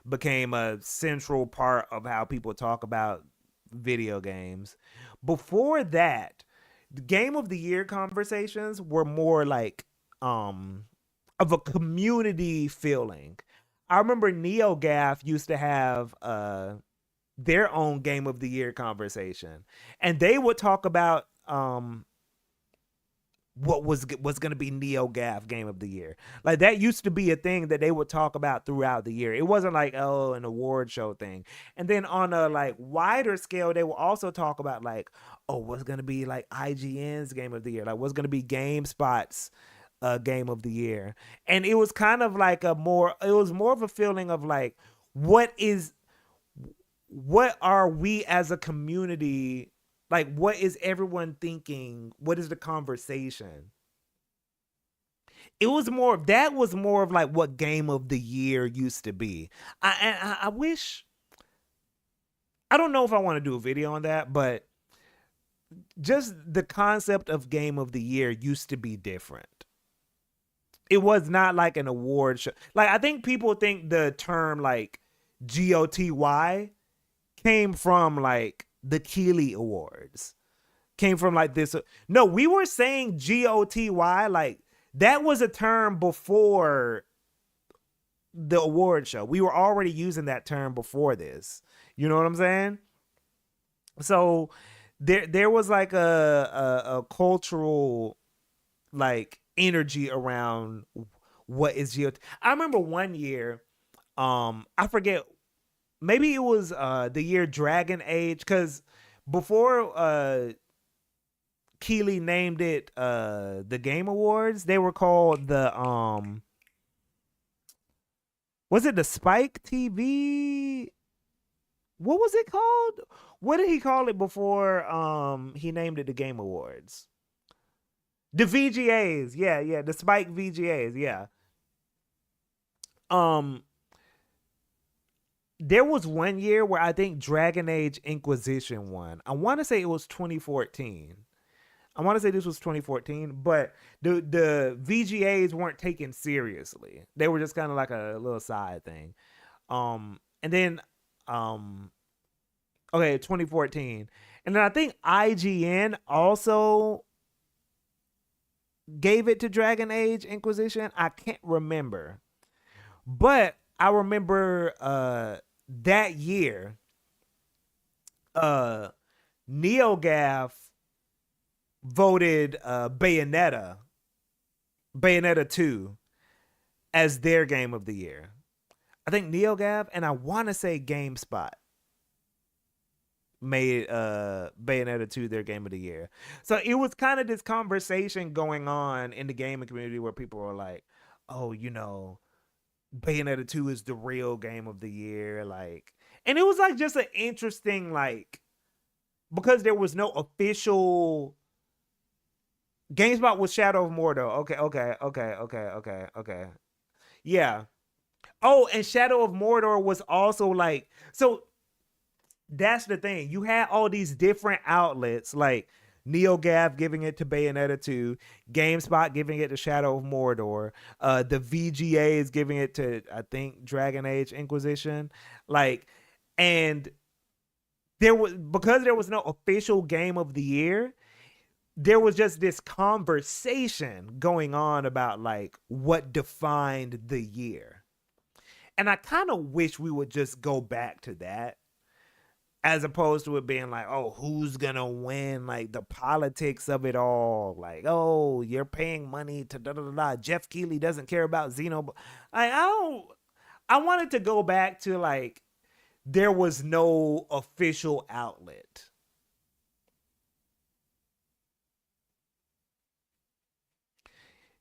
became a central part of how people talk about video games, before that, the Game of the Year conversations were more like of a community feeling. I remember NeoGAF used to have their own Game of the Year conversation, and they would talk about what was going to be NeoGAF Game of the Year. Like that used to be a thing that they would talk about throughout the year. It wasn't like, oh, an award show thing. And then on a like wider scale, they will also talk about like, oh, what's going to be like IGN's Game of the Year? Like what's going to be GameSpot's Game of the Year? And it was kind of like it was more of a feeling of like, what are we as a community, like, what is everyone thinking? What is the conversation? That was more of like what Game of the Year used to be. I wish, I don't know if I want to do a video on that, but just the concept of Game of the Year used to be different. It was not like an award show. Like, I think people think the term like GOTY came from like the Keighley Awards, came from like this. No, we were saying GOTY, like that was a term before the award show. We were already using that term before this. You know what I'm saying? So there was like a cultural like energy around what is GOTY. I remember one year, I forget, maybe it was the year Dragon Age, because before Keighley named it the Game Awards, they were called the was it the Spike TV? What was it called? What did he call it before he named it the Game Awards? The VGAs, yeah, the Spike VGAs, yeah. There was one year where I think Dragon Age Inquisition won. I want to say it was 2014. I want to say this was 2014, but the VGAs weren't taken seriously. They were just kind of like a little side thing. And then, okay, 2014. And then I think IGN also gave it to Dragon Age Inquisition. I can't remember. But I remember that year, NeoGAF voted Bayonetta 2 as their Game of the Year. I think NeoGAF and I want to say GameSpot made Bayonetta 2 their Game of the Year. So it was kind of this conversation going on in the gaming community where people were like, oh, you know, Bayonetta 2 is the real Game of the Year, like, and it was like just an interesting, like, because there was no official. GameSpot was Shadow of Mordor. Okay. Yeah. Oh, and Shadow of Mordor was also like, so that's the thing. You had all these different outlets, like NeoGAF giving it to Bayonetta 2, GameSpot giving it to Shadow of Mordor, the VGA is giving it to, I think, Dragon Age Inquisition. Like, and because there was no official Game of the Year, there was just this conversation going on about like what defined the year. And I kind of wish we would just go back to that. as opposed to it being like, oh, who's gonna win? Like the politics of it all. Like, oh, you're paying money to da da da da. Jeff Keighley doesn't care about Xeno. Like, I don't. I wanted to go back to like there was no official outlet.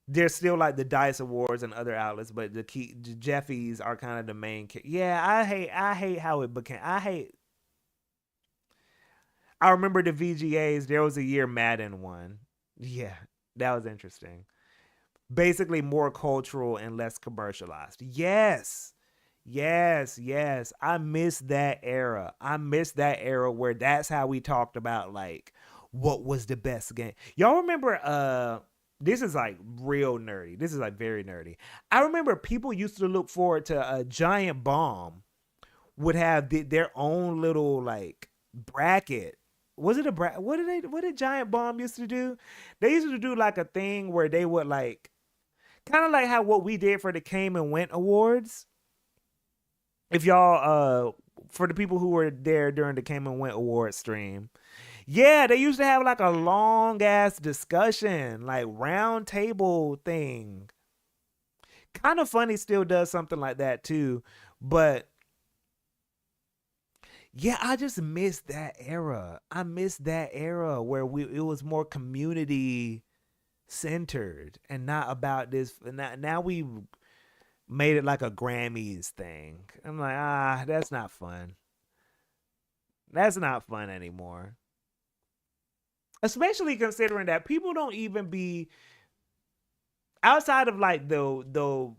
There's still like the Dice Awards and other outlets, but the Jeffies are kind of the main. Yeah, I hate how it became. I remember the VGAs. There was a year Madden won. Yeah, that was interesting. Basically, more cultural and less commercialized. Yes. Yes. I miss that era. I miss that era where that's how we talked about like what was the best game. Y'all remember this is like real nerdy. This is like very nerdy. I remember people used to look forward to a Giant Bomb would have their own little like bracket. Was it a bracket? What did Giant Bomb used to do? They used to do like a thing where they would like kind of like how what we did for the Came and Went Awards. If y'all for the people who were there during the Came and Went Award stream, yeah, they used to have like a long ass discussion, like round table thing. Kind of Funny still does something like that too, but yeah, I just miss that era. I miss that era where it was more community centered and not about this. Now we made it like a Grammys thing. I'm like, that's not fun. That's not fun anymore. Especially considering that people don't even be outside of like the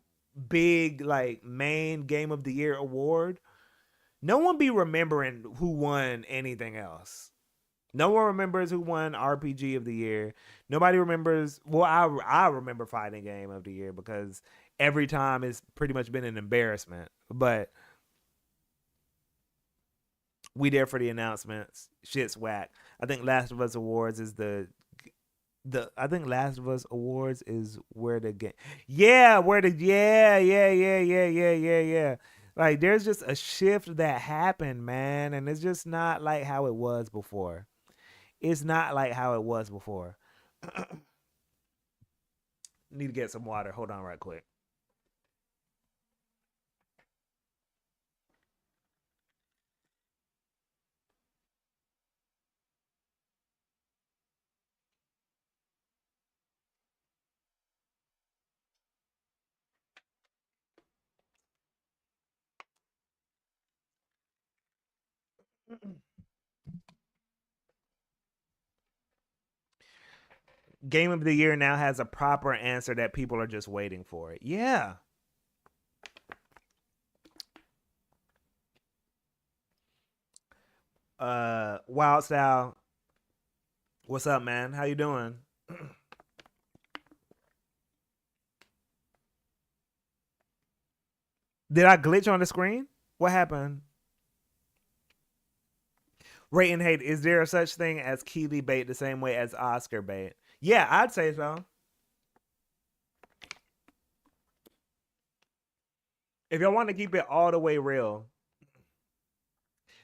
big like main Game of the Year award. No one be remembering who won anything else. No one remembers who won RPG of the Year. Nobody remembers. Well, I remember Fighting Game of the Year because every time it's pretty much been an embarrassment. But we there for the announcements. Shit's whack. I think Last of Us Awards is I think Last of Us Awards is where the game. Yeah, yeah. Like there's just a shift that happened, man, and it's just not like how it was before. It's not like how it was before. Need to get some water. Hold on right quick. Game of the Year now has a proper answer that people are just waiting for it. Yeah. Wild Style. What's up, man? How you doing? Did I glitch on the screen? What happened? Rate and hate. Is there a such thing as Keighley bait the same way as Oscar bait? Yeah, I'd say so. If y'all want to keep it all the way real.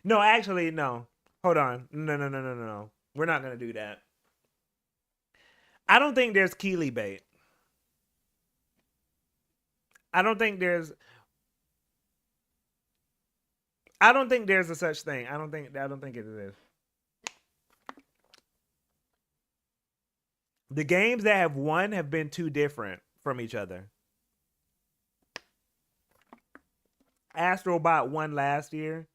No, actually, no. Hold on. No. We're not going to do that. I don't think there's Keighley bait. I don't think there's a such thing. I don't think it is. The games that have won have been too different from each other. Astrobot won last year.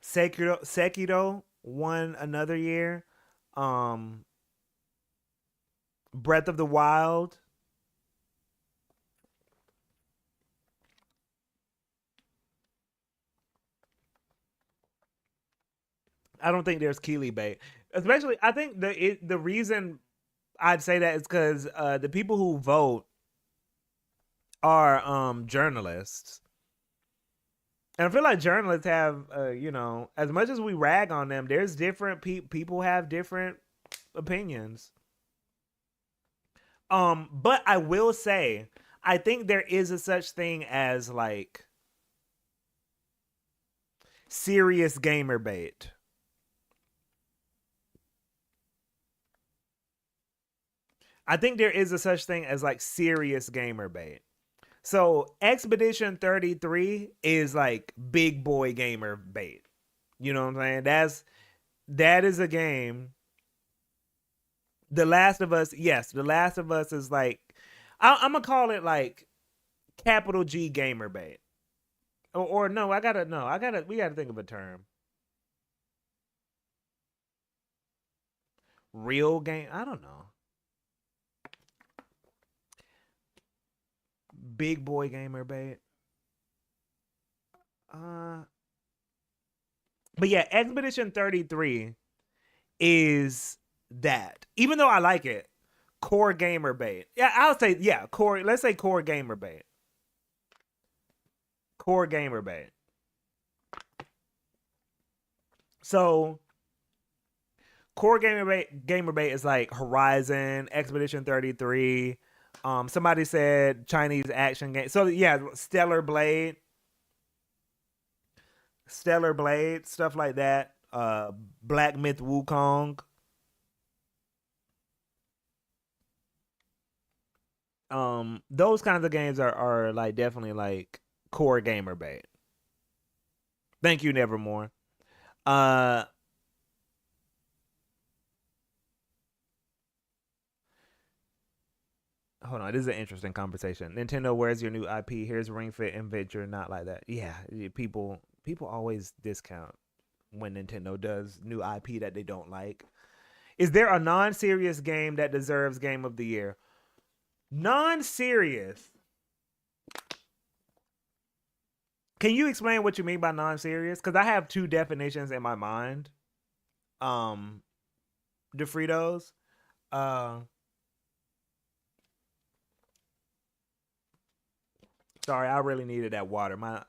Sekiro won another year. Breath of the Wild. I don't think there's Keighley bait. Especially, I think the reason I'd say that is because the people who vote are journalists. And I feel like journalists have, as much as we rag on them, there's different people have different opinions. But I will say, I think there is a such thing as like serious gamer bait. I think there is a such thing as like serious gamer bait. So Expedition 33 is like big boy gamer bait. You know what I'm saying? That is a game. The Last of Us, yes, The Last of Us is like I'm gonna call it like capital G gamer bait. Or no, we gotta think of a term. Real game, I don't know. Big boy gamer bait. But yeah, Expedition 33 is that. Even though I like it, core gamer bait. Yeah, I'll say core. Let's say core gamer bait. Core gamer bait. So core gamer bait is like Horizon, Expedition 33. Somebody said Chinese action game. So yeah, Stellar Blade, stuff like that. Black Myth Wukong. Those kinds of games are like definitely like core gamer bait. Thank you, Nevermore. Hold on, this is an interesting conversation. Nintendo, where's your new IP? Here's Ring Fit Adventure, not like that. Yeah, people always discount when Nintendo does new IP that they don't like. Is there a non-serious game that deserves Game of the Year? Non-serious. Can you explain what you mean by non-serious? Because I have two definitions in my mind. DeFritos. Sorry, I really needed that water. My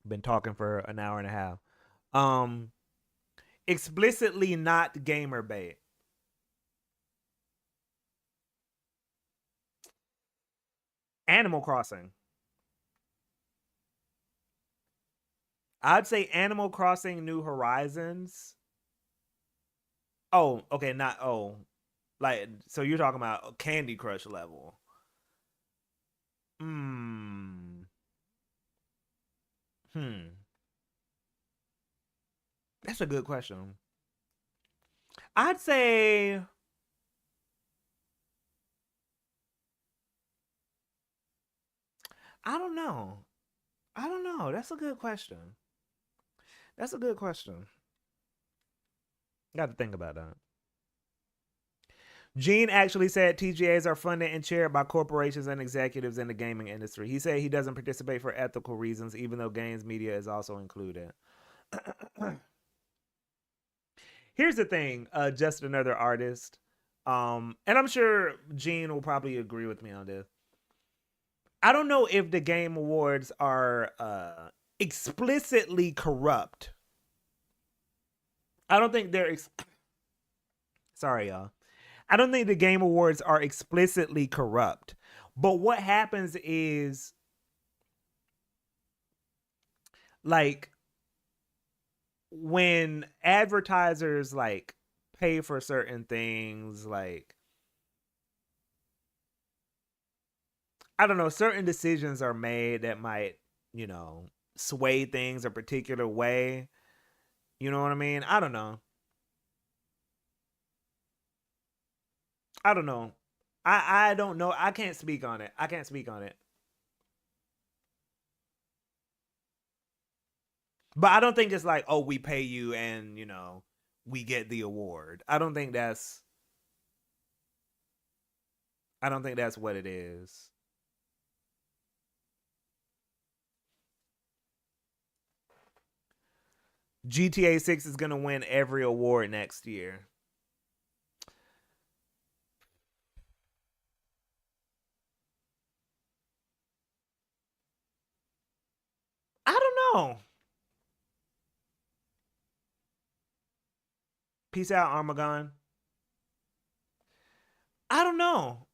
been talking for an hour and a half. Explicitly not gamer bait. Animal Crossing. I'd say Animal Crossing New Horizons. Oh, okay, not like so you're talking about Candy Crush level. Hmm. That's a good question. I'd say I don't know. That's a good question. Got to think about that. Gene actually said TGAs are funded and chaired by corporations and executives in the gaming industry. He said he doesn't participate for ethical reasons, even though games media is also included. Here's the thing, just another artist. And I'm sure Gene will probably agree with me on this. I don't know if the Game Awards are explicitly corrupt. I don't think they're sorry, y'all. I don't think the Game Awards are explicitly corrupt. But what happens is like when advertisers like pay for certain things, like I don't know, certain decisions are made that might, sway things a particular way. You know what I mean? I don't know. I don't know. I don't know. I can't speak on it. But I don't think it's like, oh, we pay you and, we get the award. I don't think that's what it is. GTA 6 is going to win every award next year. I don't know. Peace out, Armagon. I don't know.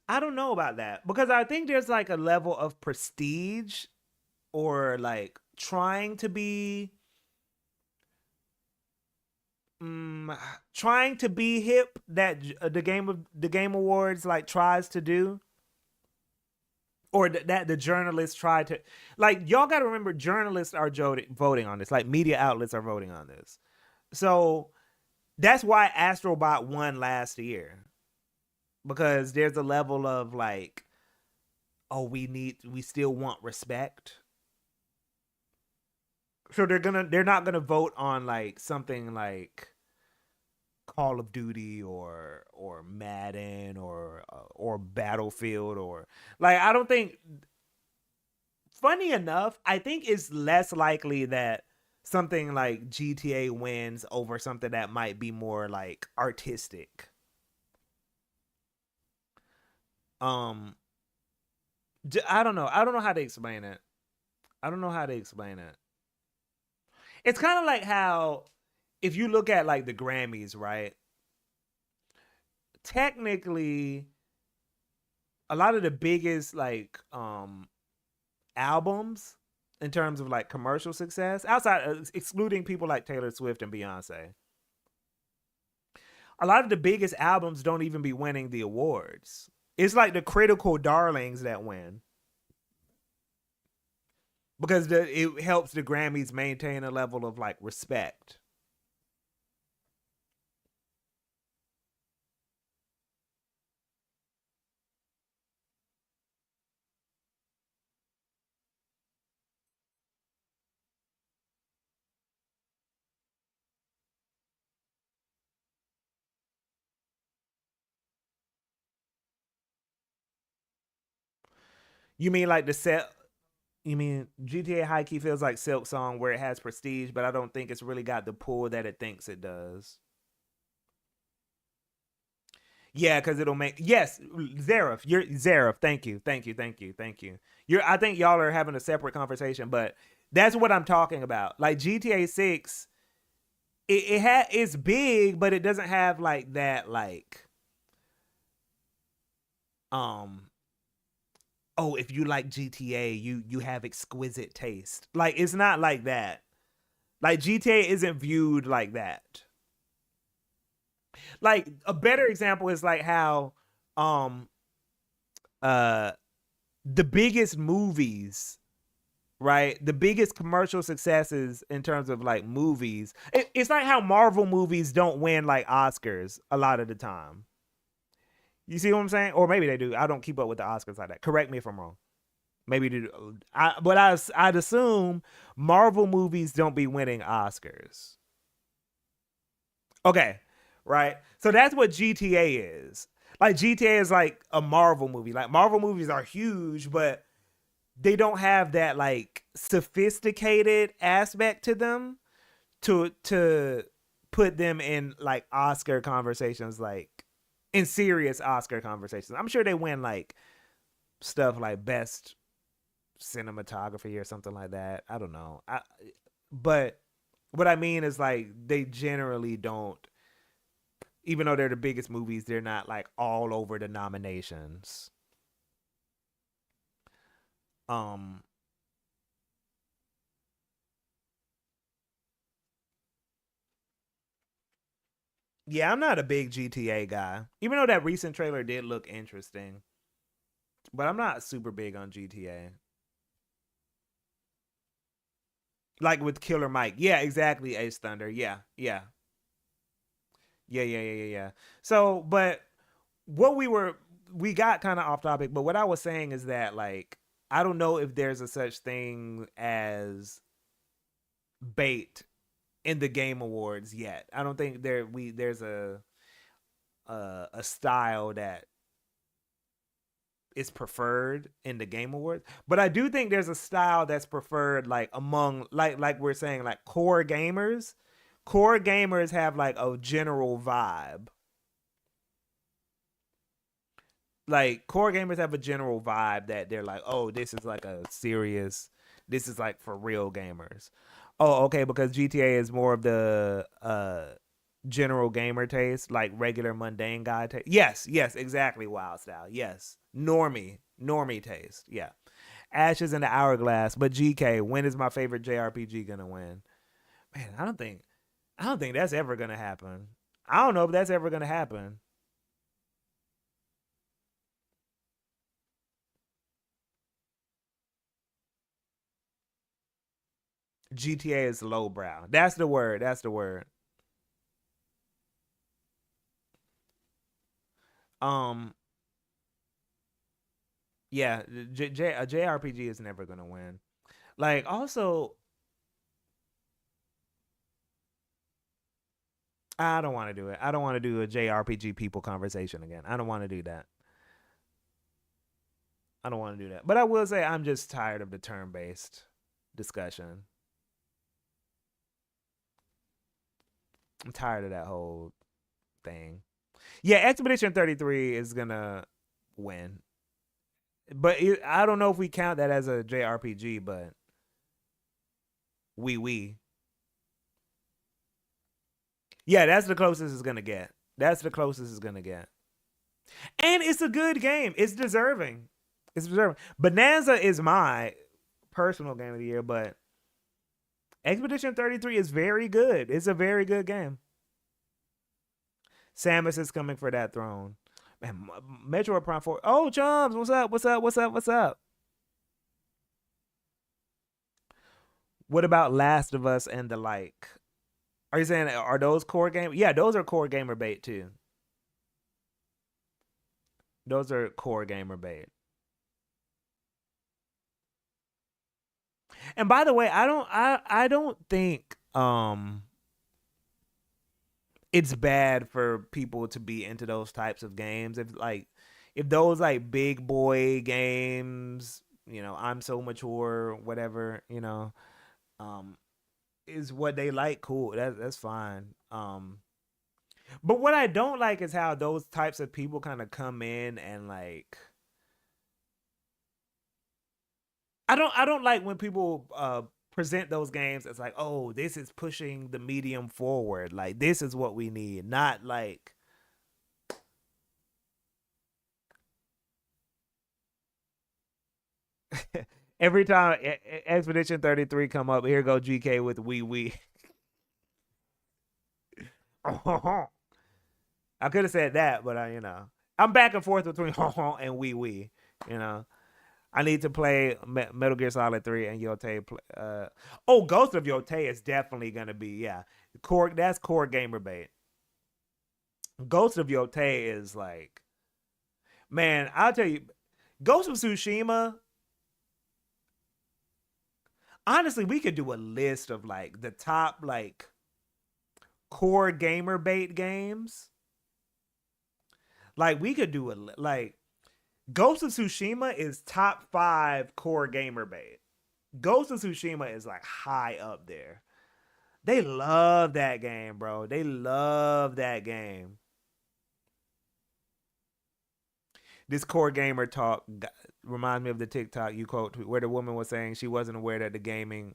I don't know about that because I think there's like a level of prestige or like trying to be trying to be hip that the Game Awards like tries to do, or that the journalists try to, like, y'all got to remember journalists are voting on this, like media outlets are voting on this. So that's why Astrobot won last year, because there's a level of like, oh, we still want respect. So they're not gonna vote on like something like Call of Duty or Madden or Battlefield, or like, I don't think, funny enough, I think it's less likely that something like GTA wins over something that might be more like artistic. I don't know. I don't know how to explain it. It's kind of like how, if you look at like the Grammys, right? Technically, a lot of the biggest like albums in terms of like commercial success, outside excluding people like Taylor Swift and Beyonce, a lot of the biggest albums don't even be winning the awards. It's like the critical darlings that win, because it helps the Grammys maintain a level of like respect. You mean like the set? You mean GTA High Key feels like Silk Song, where it has prestige, but I don't think it's really got the pull that it thinks it does. Yeah, because it'll make, yes, Zareth. You're Zareth. Thank you. I think y'all are having a separate conversation, but that's what I'm talking about. Like GTA 6, it's big, but it doesn't have like that like oh, if you like GTA, you have exquisite taste. Like, it's not like that. Like, GTA isn't viewed like that. Like, a better example is like how uh the biggest movies, right? The biggest commercial successes in terms of like movies. It's like how Marvel movies don't win like Oscars a lot of the time. You see what I'm saying? Or maybe they do. I don't keep up with the Oscars like that. Correct me if I'm wrong. Maybe they do. But I'd assume Marvel movies don't be winning Oscars. Okay, right? So that's what GTA is. Like, GTA is like a Marvel movie. Like, Marvel movies are huge, but they don't have that like sophisticated aspect to them to put them in like Oscar conversations, like in serious Oscar conversations. I'm sure they win like stuff like best cinematography or something like that. I don't know. But what I mean is like they generally don't, even though they're the biggest movies, they're not like all over the nominations. Yeah, I'm not a big GTA guy. Even though that recent trailer did look interesting. But I'm not super big on GTA. Like with Killer Mike. Yeah, exactly, Ace Thunder. Yeah, yeah. Yeah. So, but what we got kind of off topic, but what I was saying is that like I don't know if there's a such thing as bait in the Game Awards yet. I don't think there's a style that is preferred in the Game Awards, but I do think there's a style that's preferred like among like we're saying like core gamers. Core gamers have like a general vibe. Like core gamers have a general vibe that they're like, oh, this is like a serious, this is like for real gamers. Oh, okay, because GTA is more of general gamer taste, like regular mundane guy taste. Yes, exactly. Wild Style. Yes, normie taste. Yeah, Ashes in the Hourglass. But GK, when is my favorite JRPG gonna win? Man, I don't think that's ever gonna happen. I don't know if that's ever gonna happen. GTA is lowbrow. That's the word. Um, yeah, a JRPG is never gonna win. Like, also, I don't want to do it. I don't want to do a JRPG people conversation again. I don't want to do that. But I will say I'm just tired of the turn-based discussion. I'm tired of that whole thing. Yeah, Expedition 33 is gonna win, but I don't know if we count that as a JRPG. But yeah, that's the closest it's gonna get. And it's a good game. It's deserving. Bonanza is my personal game of the year, but Expedition 33 is very good. It's a very good game. Samus is coming for that throne. Man, Metroid Prime 4. Oh, Chums, what's up? What about Last of Us and the like? Are you saying, are those core game? Yeah, those are core gamer bait too. Those are core gamer bait. And by the way, I don't think it's bad for people to be into those types of games. If those like big boy games, I'm so mature, whatever, is what they like, cool. That's fine. But what I don't like is how those types of people kind of come in and like, I don't like when people present those games as like, oh, this is pushing the medium forward. Like, this is what we need. Not like, every time Expedition 33 come up, here go GK with wee. I could have said that, but I'm back and forth between and wee. I need to play Metal Gear Solid 3 and Yotei. Ghost of Yotei is definitely gonna be core. That's core gamer bait. Ghost of Yotei is like, man, I'll tell you, Ghost of Tsushima. Honestly, we could do a list of like the top like core gamer bait games. Like, we could do like Ghost of Tsushima is top 5 core gamer bait. Ghost of Tsushima is like high up there. They love that game, bro. They love that game. This core gamer talk reminds me of the TikTok you quote where the woman was saying she wasn't aware that gaming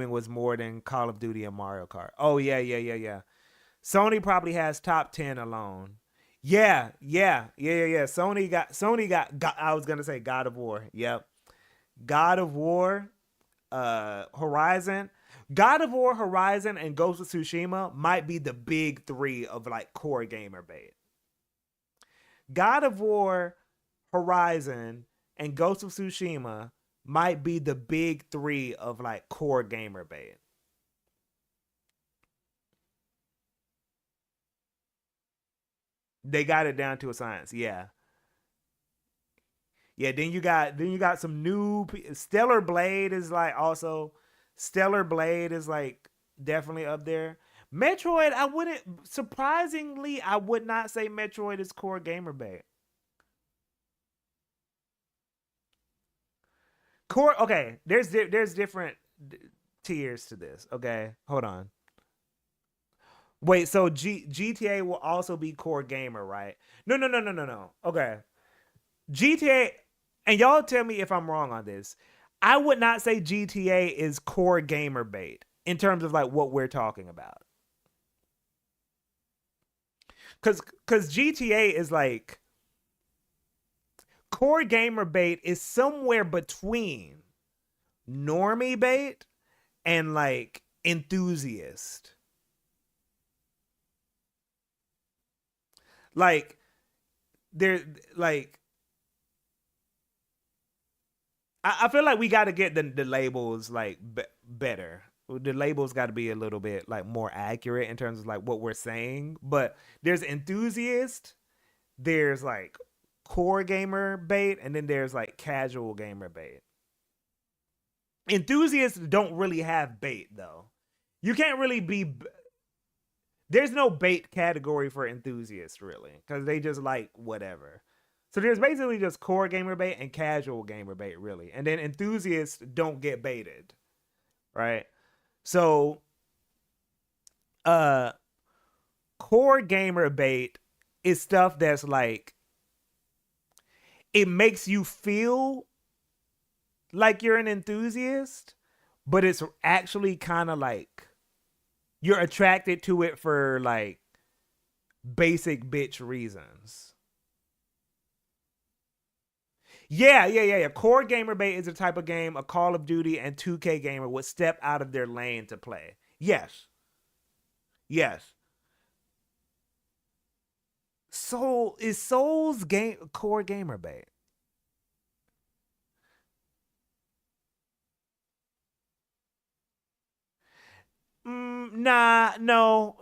was more than Call of Duty and Mario Kart. Oh yeah. Sony probably has top 10 alone. Yeah. Sony got I was gonna say God of War. Yep. God of War, Horizon. God of War, Horizon, and Ghost of Tsushima might be the big 3 of like core gamer bait. God of War, Horizon, and Ghost of Tsushima might be the big 3 of like core gamer bait. They got it down to a science. Yeah. Then you got some new Stellar Blade is like also Stellar Blade is like definitely up there. Metroid, I would not say Metroid is core gamer bait. Core, okay, there's different tiers to this. Okay, hold on. Wait, so GTA will also be core gamer, right? No. Okay. GTA, and y'all tell me if I'm wrong on this. I would not say GTA is core gamer bait in terms of like what we're talking about. Cause GTA is like core gamer bait is somewhere between normie bait and like enthusiast. Like there like I feel like we got to get the labels like better. The labels got to be a little bit like more accurate in terms of like what we're saying. But there's enthusiast, there's like core gamer bait, and then there's like casual gamer bait. Enthusiasts don't really have bait though. You can't really be. There's no bait category for enthusiasts really, because they just like whatever. So there's basically just core gamer bait and casual gamer bait really, and then enthusiasts don't get baited, right? So, core gamer bait is stuff that's like it makes you feel like you're an enthusiast, but it's actually kind of like you're attracted to it for like basic bitch reasons. Yeah. Core gamer bait is a type of game a Call of Duty and 2K gamer would step out of their lane to play. Yes. So is Souls game core gamer bait? No.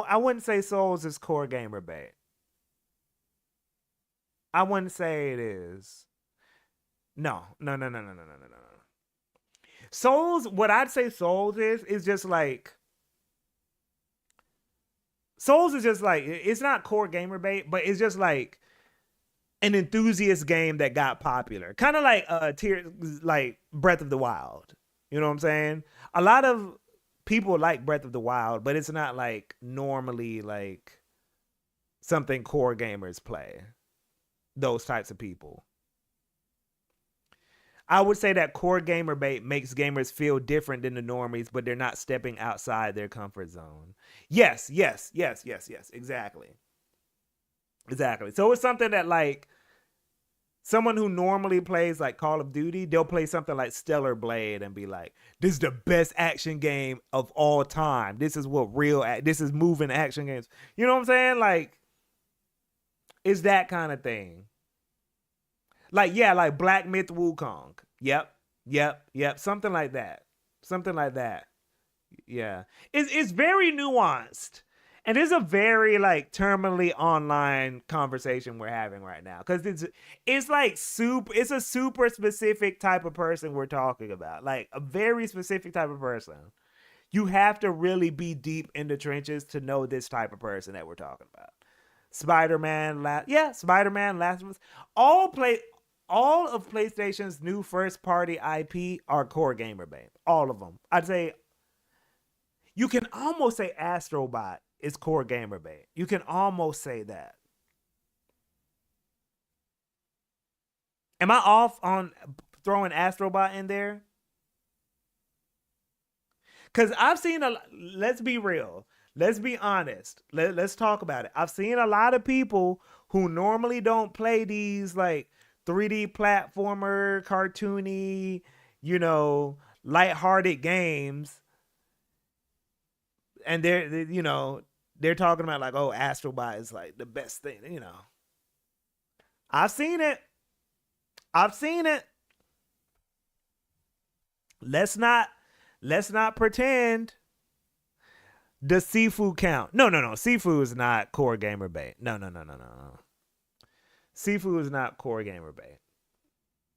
I wouldn't say Souls is core gamer bait. I wouldn't say it is. No. Souls, what I'd say Souls is just like Souls is just like it's not core gamer bait, but it's just like an enthusiast game that got popular. Kind of like like Breath of the Wild. You know what I'm saying? A lot of people like Breath of the Wild, but it's not like normally like something core gamers play. Those types of people. I would say that core gamer bait makes gamers feel different than the normies, but they're not stepping outside their comfort zone. Yes. Exactly. So it's something that like someone who normally plays like Call of Duty, they'll play something like Stellar Blade and be like, this is the best action game of all time. This is this is moving action games. You know what I'm saying? Like, it's that kind of thing. Like, yeah, like Black Myth Wukong. Yep. Something like that. Yeah. It's very nuanced. And it's a very like terminally online conversation we're having right now. Because it's like it's a super specific type of person we're talking about. Like a very specific type of person. You have to really be deep in the trenches to know this type of person that we're talking about. Spider-Man, Last of Us. All of PlayStation's new first-party IP are core gamer bait. All of them. I'd say you can almost say Astrobot is core gamer bait. You can almost say that. Am I off on throwing Astrobot in there? Because I've seen let's be real. Let's be honest. Let's talk about it. I've seen a lot of people who normally don't play these like 3D platformer, cartoony, lighthearted games. And they're talking about like, oh, Astrobot is like the best thing, I've seen it. Let's not pretend. Does Sifu count? No. Sifu is not core gamer bait. No. Sifu is not core gamer bait.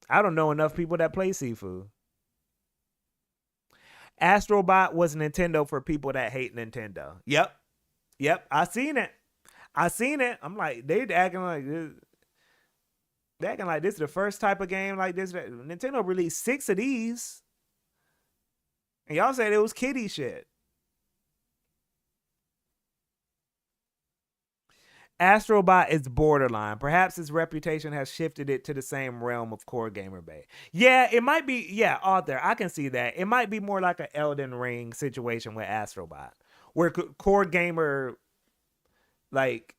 I don't know enough people that play Sifu. Astrobot was Nintendo for people that hate Nintendo. Yep. I seen it. I'm like, they acting like this. They acting like this is the first type of game like this. Nintendo released 6 of these. And y'all said it was kiddie shit. Astrobot is borderline. Perhaps its reputation has shifted it to the same realm of core gamer bait. Yeah, it might be. Yeah, Arthur, I can see that. It might be more like an Elden Ring situation with Astrobot, where core gamer like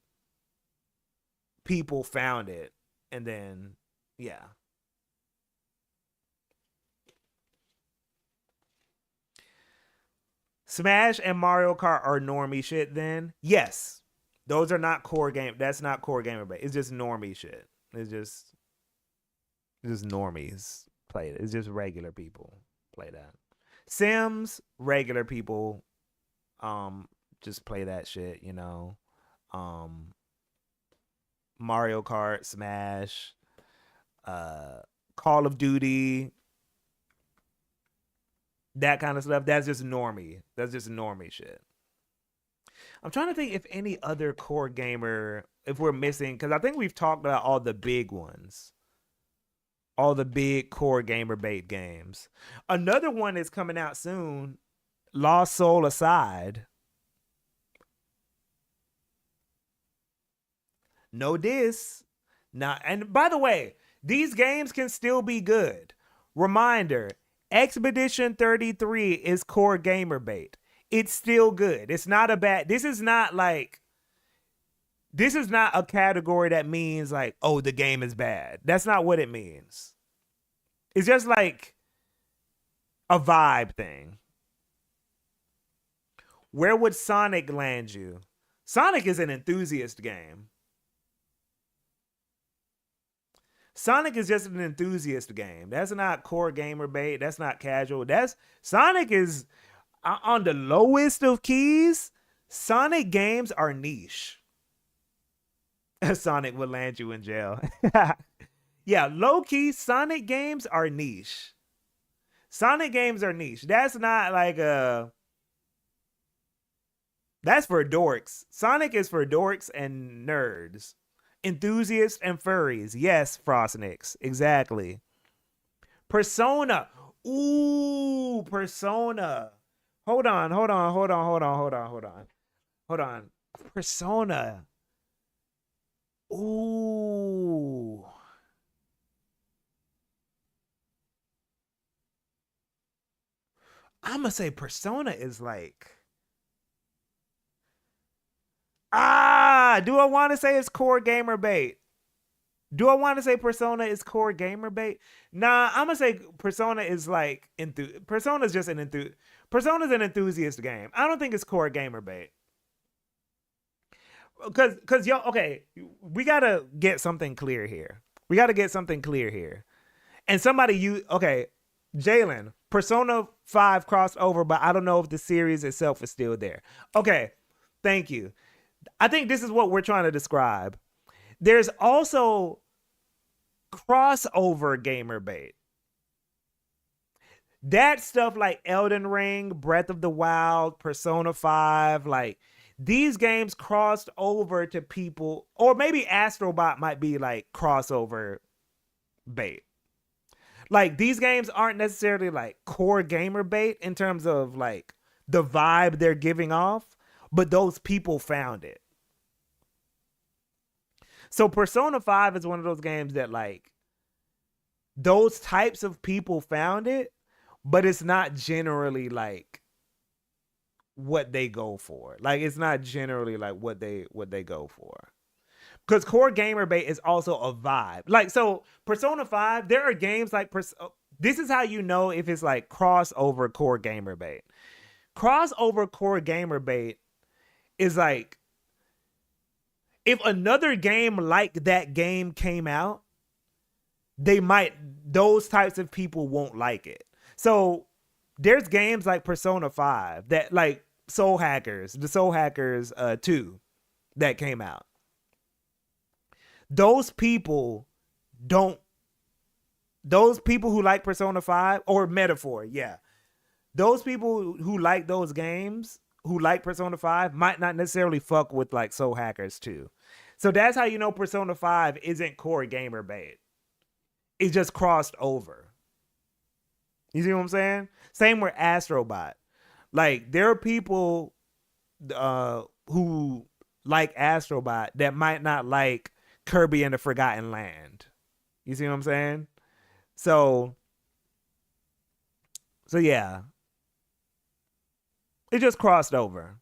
people found it, and then yeah. Smash and Mario Kart are normie shit then? Yes. Those are not core game. That's not core gamer bait. It's just normie shit. It's just normies play it. It's just regular people play that. Sims, regular people just play that shit, you know. Mario Kart, Smash, Call of Duty, that kind of stuff. That's just normie. That's just normie shit. I'm trying to think if any other core gamer, if we're missing, because I think we've talked about all the big ones. All the big core gamer bait games. Another one is coming out soon. Lost Soul Aside. No diss. Now, and by the way, these games can still be good. Reminder, Expedition 33 is core gamer bait. It's still good. It's not a bad. This is not a category that means like, oh, the game is bad. That's not what it means. It's just like a vibe thing. Where would Sonic land you? Sonic is an enthusiast game. Sonic is just an enthusiast game. That's not core gamer bait. That's not casual. Sonic is on the lowest of keys. Sonic games are niche. Sonic would land you in jail. Yeah, low key, Sonic games are niche. Sonic games are niche. That's not like that's for dorks. Sonic is for dorks and nerds. Enthusiasts and furries. Yes, Frostnix. Exactly. Persona. Ooh, Persona. Hold on. Persona. Ooh. I'm gonna say Persona is like, do I want to say it's core gamer bait? Do I want to say Persona is core gamer bait? Nah, I'm gonna say Persona is like Persona's just Persona's an enthusiast game. I don't think it's core gamer bait. Cause yo, okay, we gotta get something clear here. And Jalen, Persona 5 crossed over, but I don't know if the series itself is still there. Okay, thank you. I think this is what we're trying to describe. There's also crossover gamer bait. That stuff like Elden Ring, Breath of the Wild, Persona 5, like these games crossed over to people, or maybe Astrobot might be like crossover bait. Like these games aren't necessarily like core gamer bait in terms of like the vibe they're giving off, but those people found it. So Persona 5 is one of those games that like those types of people found it, but it's not generally like what they go for. Like it's not generally like what they go for. Because core gamer bait is also a vibe. Like, so Persona 5, there are games like this is how you know if it's like crossover core gamer bait. Crossover core gamer bait is like if another game like that game came out, those types of people won't like it. So there's games like Persona 5 that like the Soul Hackers 2 that came out. Those people who like Persona 5 or Metaphor, yeah. Those people who like those games, who like Persona 5, might not necessarily fuck with like Soul Hackers 2. So that's how you know Persona 5 isn't core gamer bait. It's just crossed over. You see what I'm saying? Same with Astrobot. Like there are people who like Astrobot that might not like Kirby and the Forgotten Land. You see what I'm saying? So yeah. It just crossed over.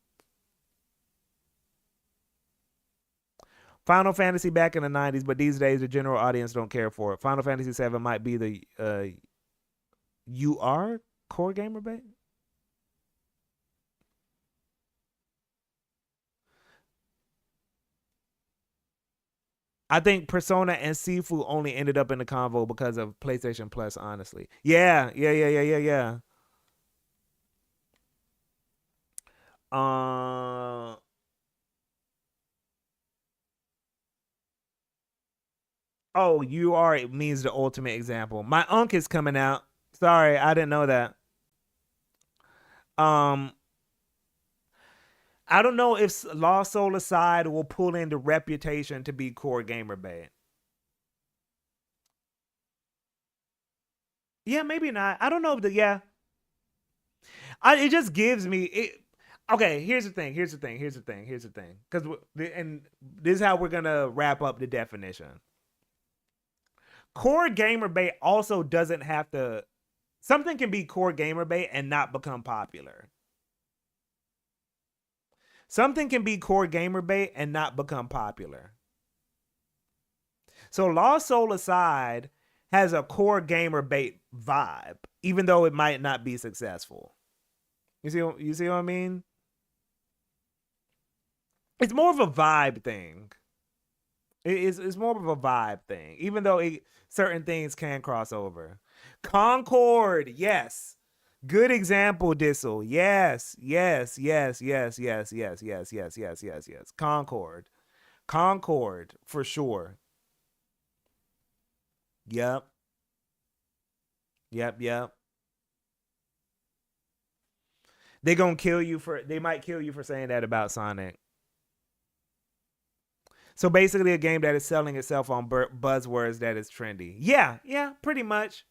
Final Fantasy back in the 90s, but these days the general audience don't care for it. Final Fantasy 7 might be the UR core gamer bait. I think Persona and Sifu only ended up in the convo because of PlayStation Plus, honestly. Yeah. Oh, you are, it means the ultimate example. My Unk is coming out. Sorry, I didn't know that. I don't know if Lost Soul Aside will pull in the reputation to be core gamer bait. Yeah, maybe not. I don't know if it just gives me it. Okay, here's the thing. Because and this is how we're gonna wrap up the definition. Core gamer bait also doesn't have to. Something can be core gamer bait and not become popular. Something can be core gamer bait and not become popular. So Lost Soul Aside has a core gamer bait vibe, even though it might not be successful. You see what I mean? It's more of a vibe thing. It's more of a vibe thing, even though certain things can cross over. Concord, yes. Good example, Dissel. Yes. Concord, for sure. Yep. They might kill you for saying that about Sonic. So basically a game that is selling itself on buzzwords that is trendy. Yeah, pretty much.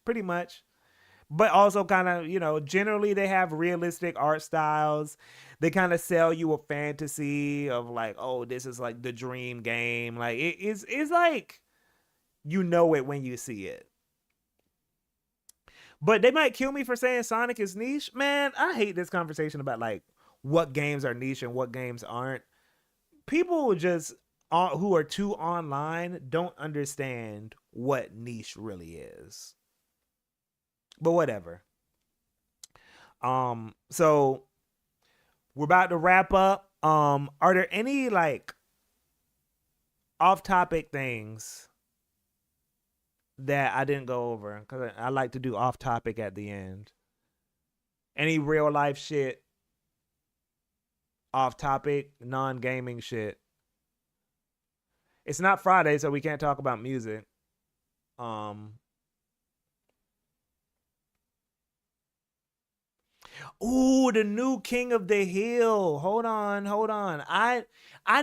But also kind of, generally they have realistic art styles. They kind of sell you a fantasy of like, oh, this is like the dream game. Like it's like, it when you see it. But they might kill me for saying Sonic is niche. Man, I hate this conversation about like what games are niche and what games aren't. People just who are too online don't understand what niche really is. But whatever. So we're about to wrap up. Are there any like off-topic things that I didn't go over? Because I like to do off-topic at the end. Any real life shit, off-topic, non-gaming shit. It's not Friday, so we can't talk about music. Ooh, the new King of the Hill. Hold on. I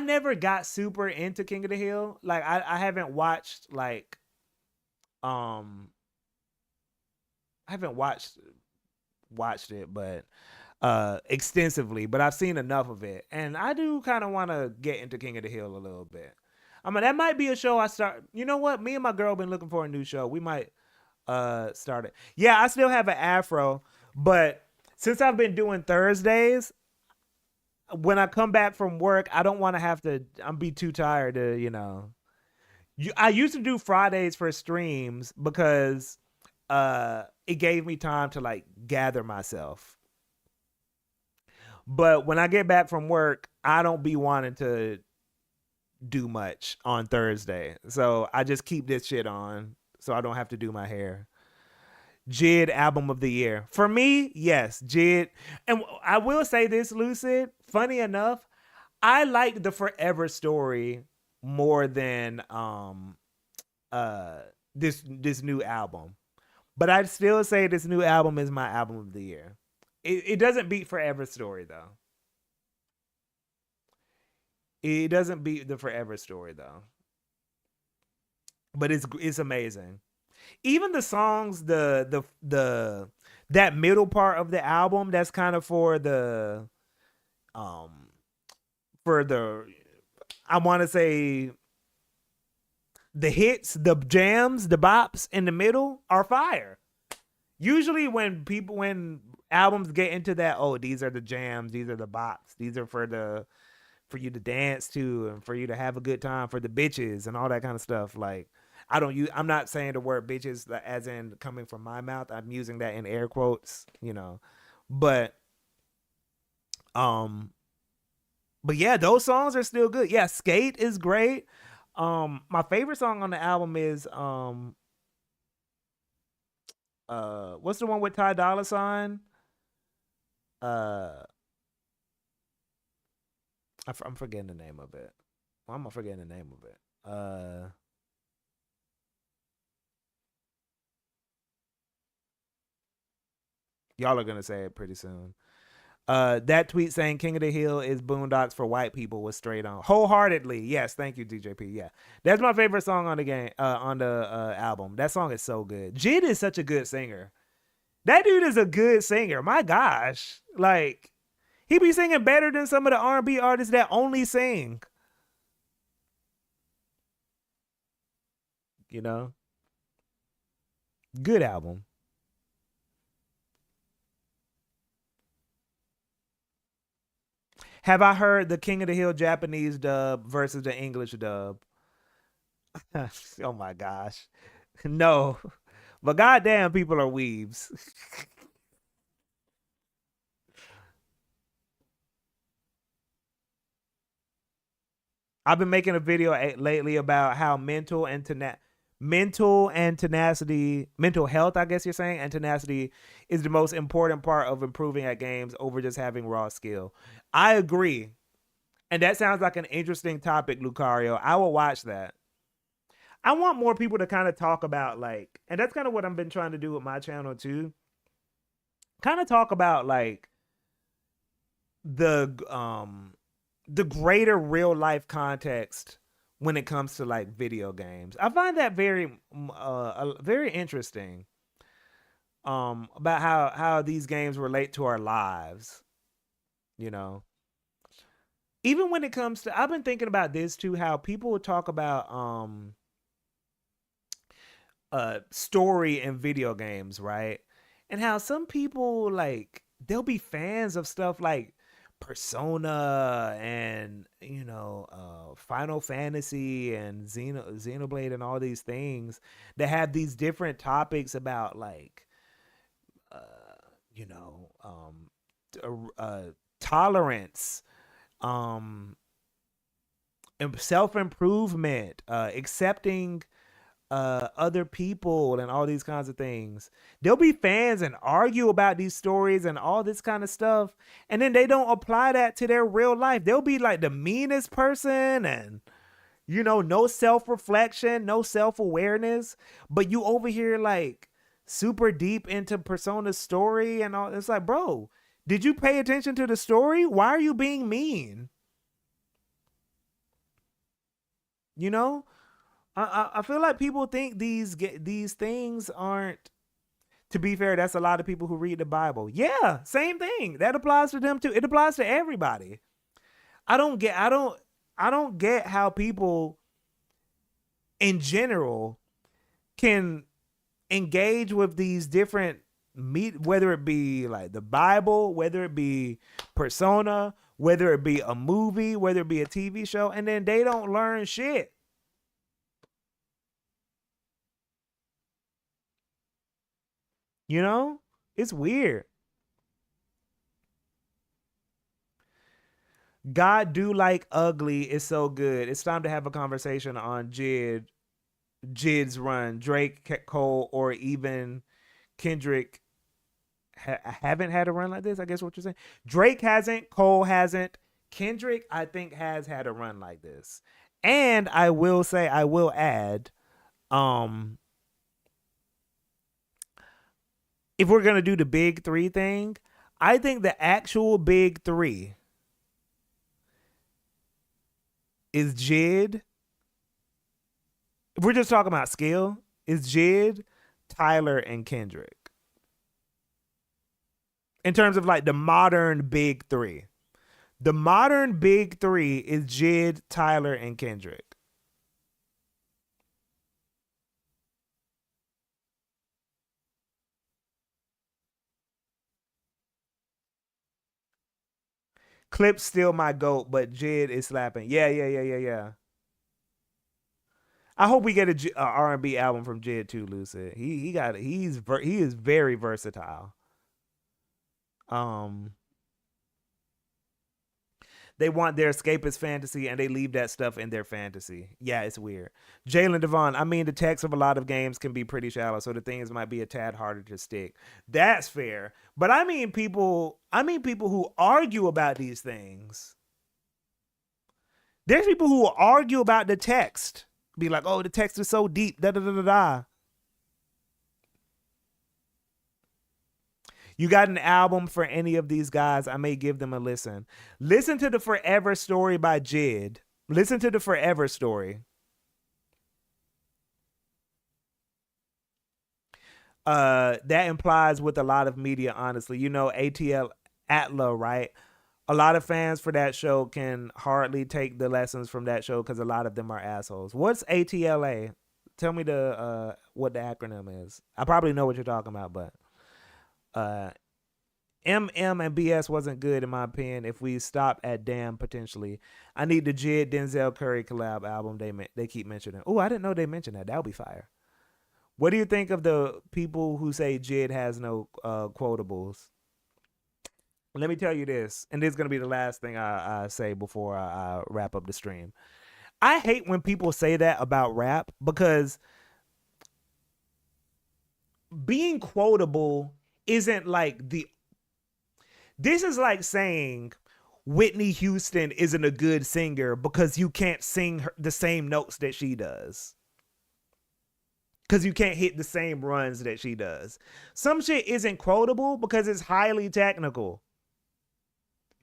never got super into King of the Hill. Like I haven't watched like I haven't watched it, but extensively, but I've seen enough of it. And I do kind of want to get into King of the Hill a little bit. I mean, that might be a show I start. You know what? Me and my girl been looking for a new show. We might start it. Yeah, I still have an afro, but since I've been doing Thursdays, when I come back from work, I don't want to have to. I'm be too tired to, I used to do Fridays for streams because it gave me time to like gather myself. But when I get back from work, I don't be wanting to do much on Thursday. So I just keep this shit on so I don't have to do my hair. JID album of the year. For me, yes, JID. And I will say this, Lucid, funny enough, I like the Forever Story more than this new album. But I'd still say this new album is my album of the year. It doesn't beat Forever Story though. It doesn't beat the Forever Story though. But it's amazing. Even the songs, that middle part of the album, that's kind of for the I want to say the hits, the jams, the bops in the middle are fire. Usually when albums get into that, oh, these are the jams, these are the bops, these are for the for you to dance to and for you to have a good time for the bitches and all that kind of stuff. Like, I'm not saying the word bitches as in coming from my mouth. I'm using that in air quotes, you know. But um but yeah, those songs are still good. Yeah, Skate is great. My favorite song on the album is what's the one with Ty Dolla Sign? Uh I'm forgetting the name of it. Why am I forgetting the name of it? Y'all are gonna say it pretty soon. That tweet saying King of the Hill is Boondocks for white people was straight on. Wholeheartedly. Yes, thank you, DJP. Yeah. That's my favorite song on the game, on the album. That song is so good. Jid is such a good singer. That dude is a good singer. My gosh. Like, he be singing better than some of the R&B artists that only sing. You know? Good album. Have I heard the King of the Hill Japanese dub versus the English dub? Oh my gosh. No. But goddamn, people are weebs. I've been making a video lately about how mental health, I guess you're saying, and tenacity is the most important part of improving at games over just having raw skill. I agree. And that sounds like an interesting topic, Lucario. I will watch that. I want more people to kind of talk about, like, and that's kind of what I've been trying to do with my channel too. Kind of talk about like the greater real life context when it comes to like video games. I find that very very interesting. About how these games relate to our lives, you know. Even when it comes to, I've been thinking about this too, how people talk about story in video games, right? And how some people, like, they'll be fans of stuff like Persona and, you know, Final Fantasy and Xenoblade and all these things that have these different topics about, like, you know, tolerance, self-improvement, accepting other people and all these kinds of things. There'll be fans and argue about these stories and all this kind of stuff, and then they don't apply that to their real life. They'll be like the meanest person and, you know, no self-reflection, no self-awareness, but you over here like super deep into Persona's story and all. It's like, bro, did you pay attention to the story? Why are you being mean? You know, I feel like people think these things aren't. To be fair, that's a lot of people who read the Bible. Yeah, same thing. That applies to them too. It applies to everybody. I don't get how people in general can engage with these different whether it be like the Bible, whether it be Persona, whether it be a movie, whether it be a TV show, and then they don't learn shit. You know? It's weird. God do like ugly is so good. It's time to have a conversation on Jid's run. Drake, Cole, or even Kendrick haven't had a run like this, I guess what you're saying. Drake hasn't, Cole hasn't, Kendrick, I think, has had a run like this. And I will add, if we're gonna do the big three thing, I think the actual big three is Jid. If we're just talking about skill, is Jid, Tyler, and Kendrick. In terms of like the modern big three. The modern big three is Jid, Tyler, and Kendrick. Clip's still my GOAT, but Jid is slapping. Yeah. I hope we get a R&B album from Jid too, Lucid. He is very versatile. They want their escapist fantasy and they leave that stuff in their fantasy. Yeah, it's weird. Jalen Devon, I mean, the text of a lot of games can be pretty shallow, so the things might be a tad harder to stick. That's fair. But I mean people who argue about these things. There's people who argue about the text. Be like, oh, the text is so deep. Da da da da da. You got an album for any of these guys, I may give them a listen. Listen to the Forever Story by Jid. Listen to the Forever Story. That implies with a lot of media, honestly. You know, ATL Atla, right? A lot of fans for that show can hardly take the lessons from that show because a lot of them are assholes. What's ATLA? Tell me what the acronym is. I probably know what you're talking about, but MM and BS wasn't good in my opinion. If we stop at Damn, potentially, I need the Jid Denzel Curry collab album. They keep mentioning. Oh, I didn't know they mentioned that. That would be fire. What do you think of the people who say Jid has no quotables? Let me tell you this, and this is gonna be the last thing I say before I wrap up the stream. I hate when people say that about rap because being quotable isn't like this is like saying Whitney Houston isn't a good singer because you can't sing the same notes that she does. Because you can't hit the same runs that she does. Some shit isn't quotable because it's highly technical.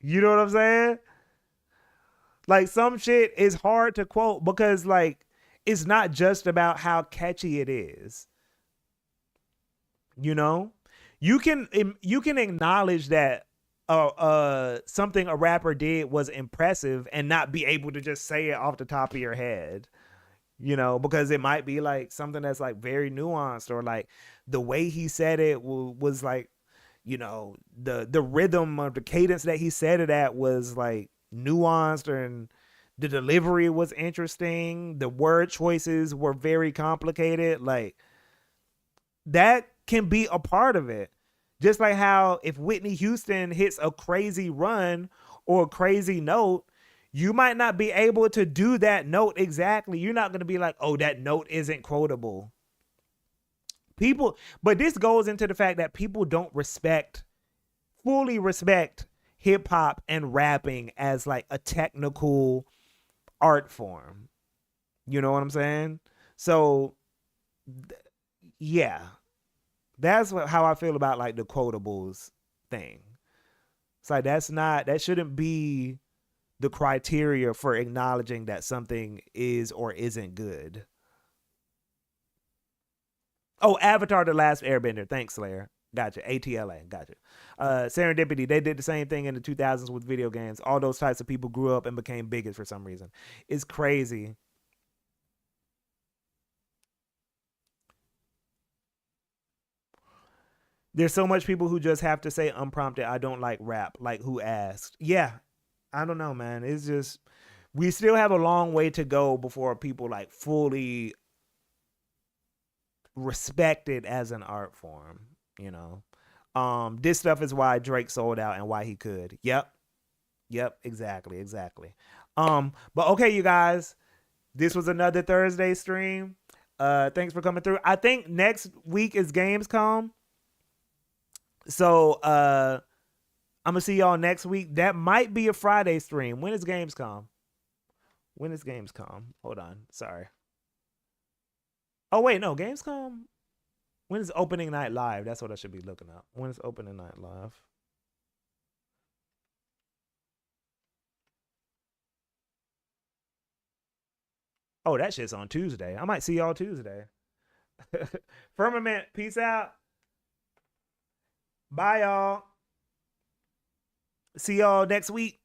You know what I'm saying? Like some shit is hard to quote because like it's not just about how catchy it is. You know? You can acknowledge that something a rapper did was impressive and not be able to just say it off the top of your head. You know, because it might be like something that's like very nuanced, or like the way he said it was like, you know, the rhythm of the cadence that he said it at was like nuanced, and the delivery was interesting. The word choices were very complicated. Like that can be a part of it. Just like how if Whitney Houston hits a crazy run or a crazy note, you might not be able to do that note exactly. You're not going to be like, oh, that note isn't quotable. But this goes into the fact that people don't fully respect hip hop and rapping as like a technical art form. You know what I'm saying? So, yeah, that's how I feel about like the quotables thing. It's like that shouldn't be the criteria for acknowledging that something is or isn't good. Oh, Avatar: The Last Airbender. Thanks, Slayer. Gotcha. ATLA. Gotcha. Serendipity. They did the same thing in the 2000s with video games. All those types of people grew up and became bigots for some reason. It's crazy. There's so much people who just have to say unprompted, I don't like rap. Like, who asked? Yeah. I don't know, man. It's just, we still have a long way to go before people like fully respect it as an art form, you know. This stuff is why Drake sold out and why he could. Yep, exactly. But okay, you guys, this was another Thursday stream. Thanks for coming through. I think next week is Gamescom, so I'm gonna see y'all next week. That might be a Friday stream. When is Gamescom? Hold on, sorry. Oh wait, no, Gamescom. When is opening night live? That's what I should be looking at. When is opening night live? Oh, that shit's on Tuesday. I might see y'all Tuesday. Firmament, peace out. Bye, y'all. See y'all next week.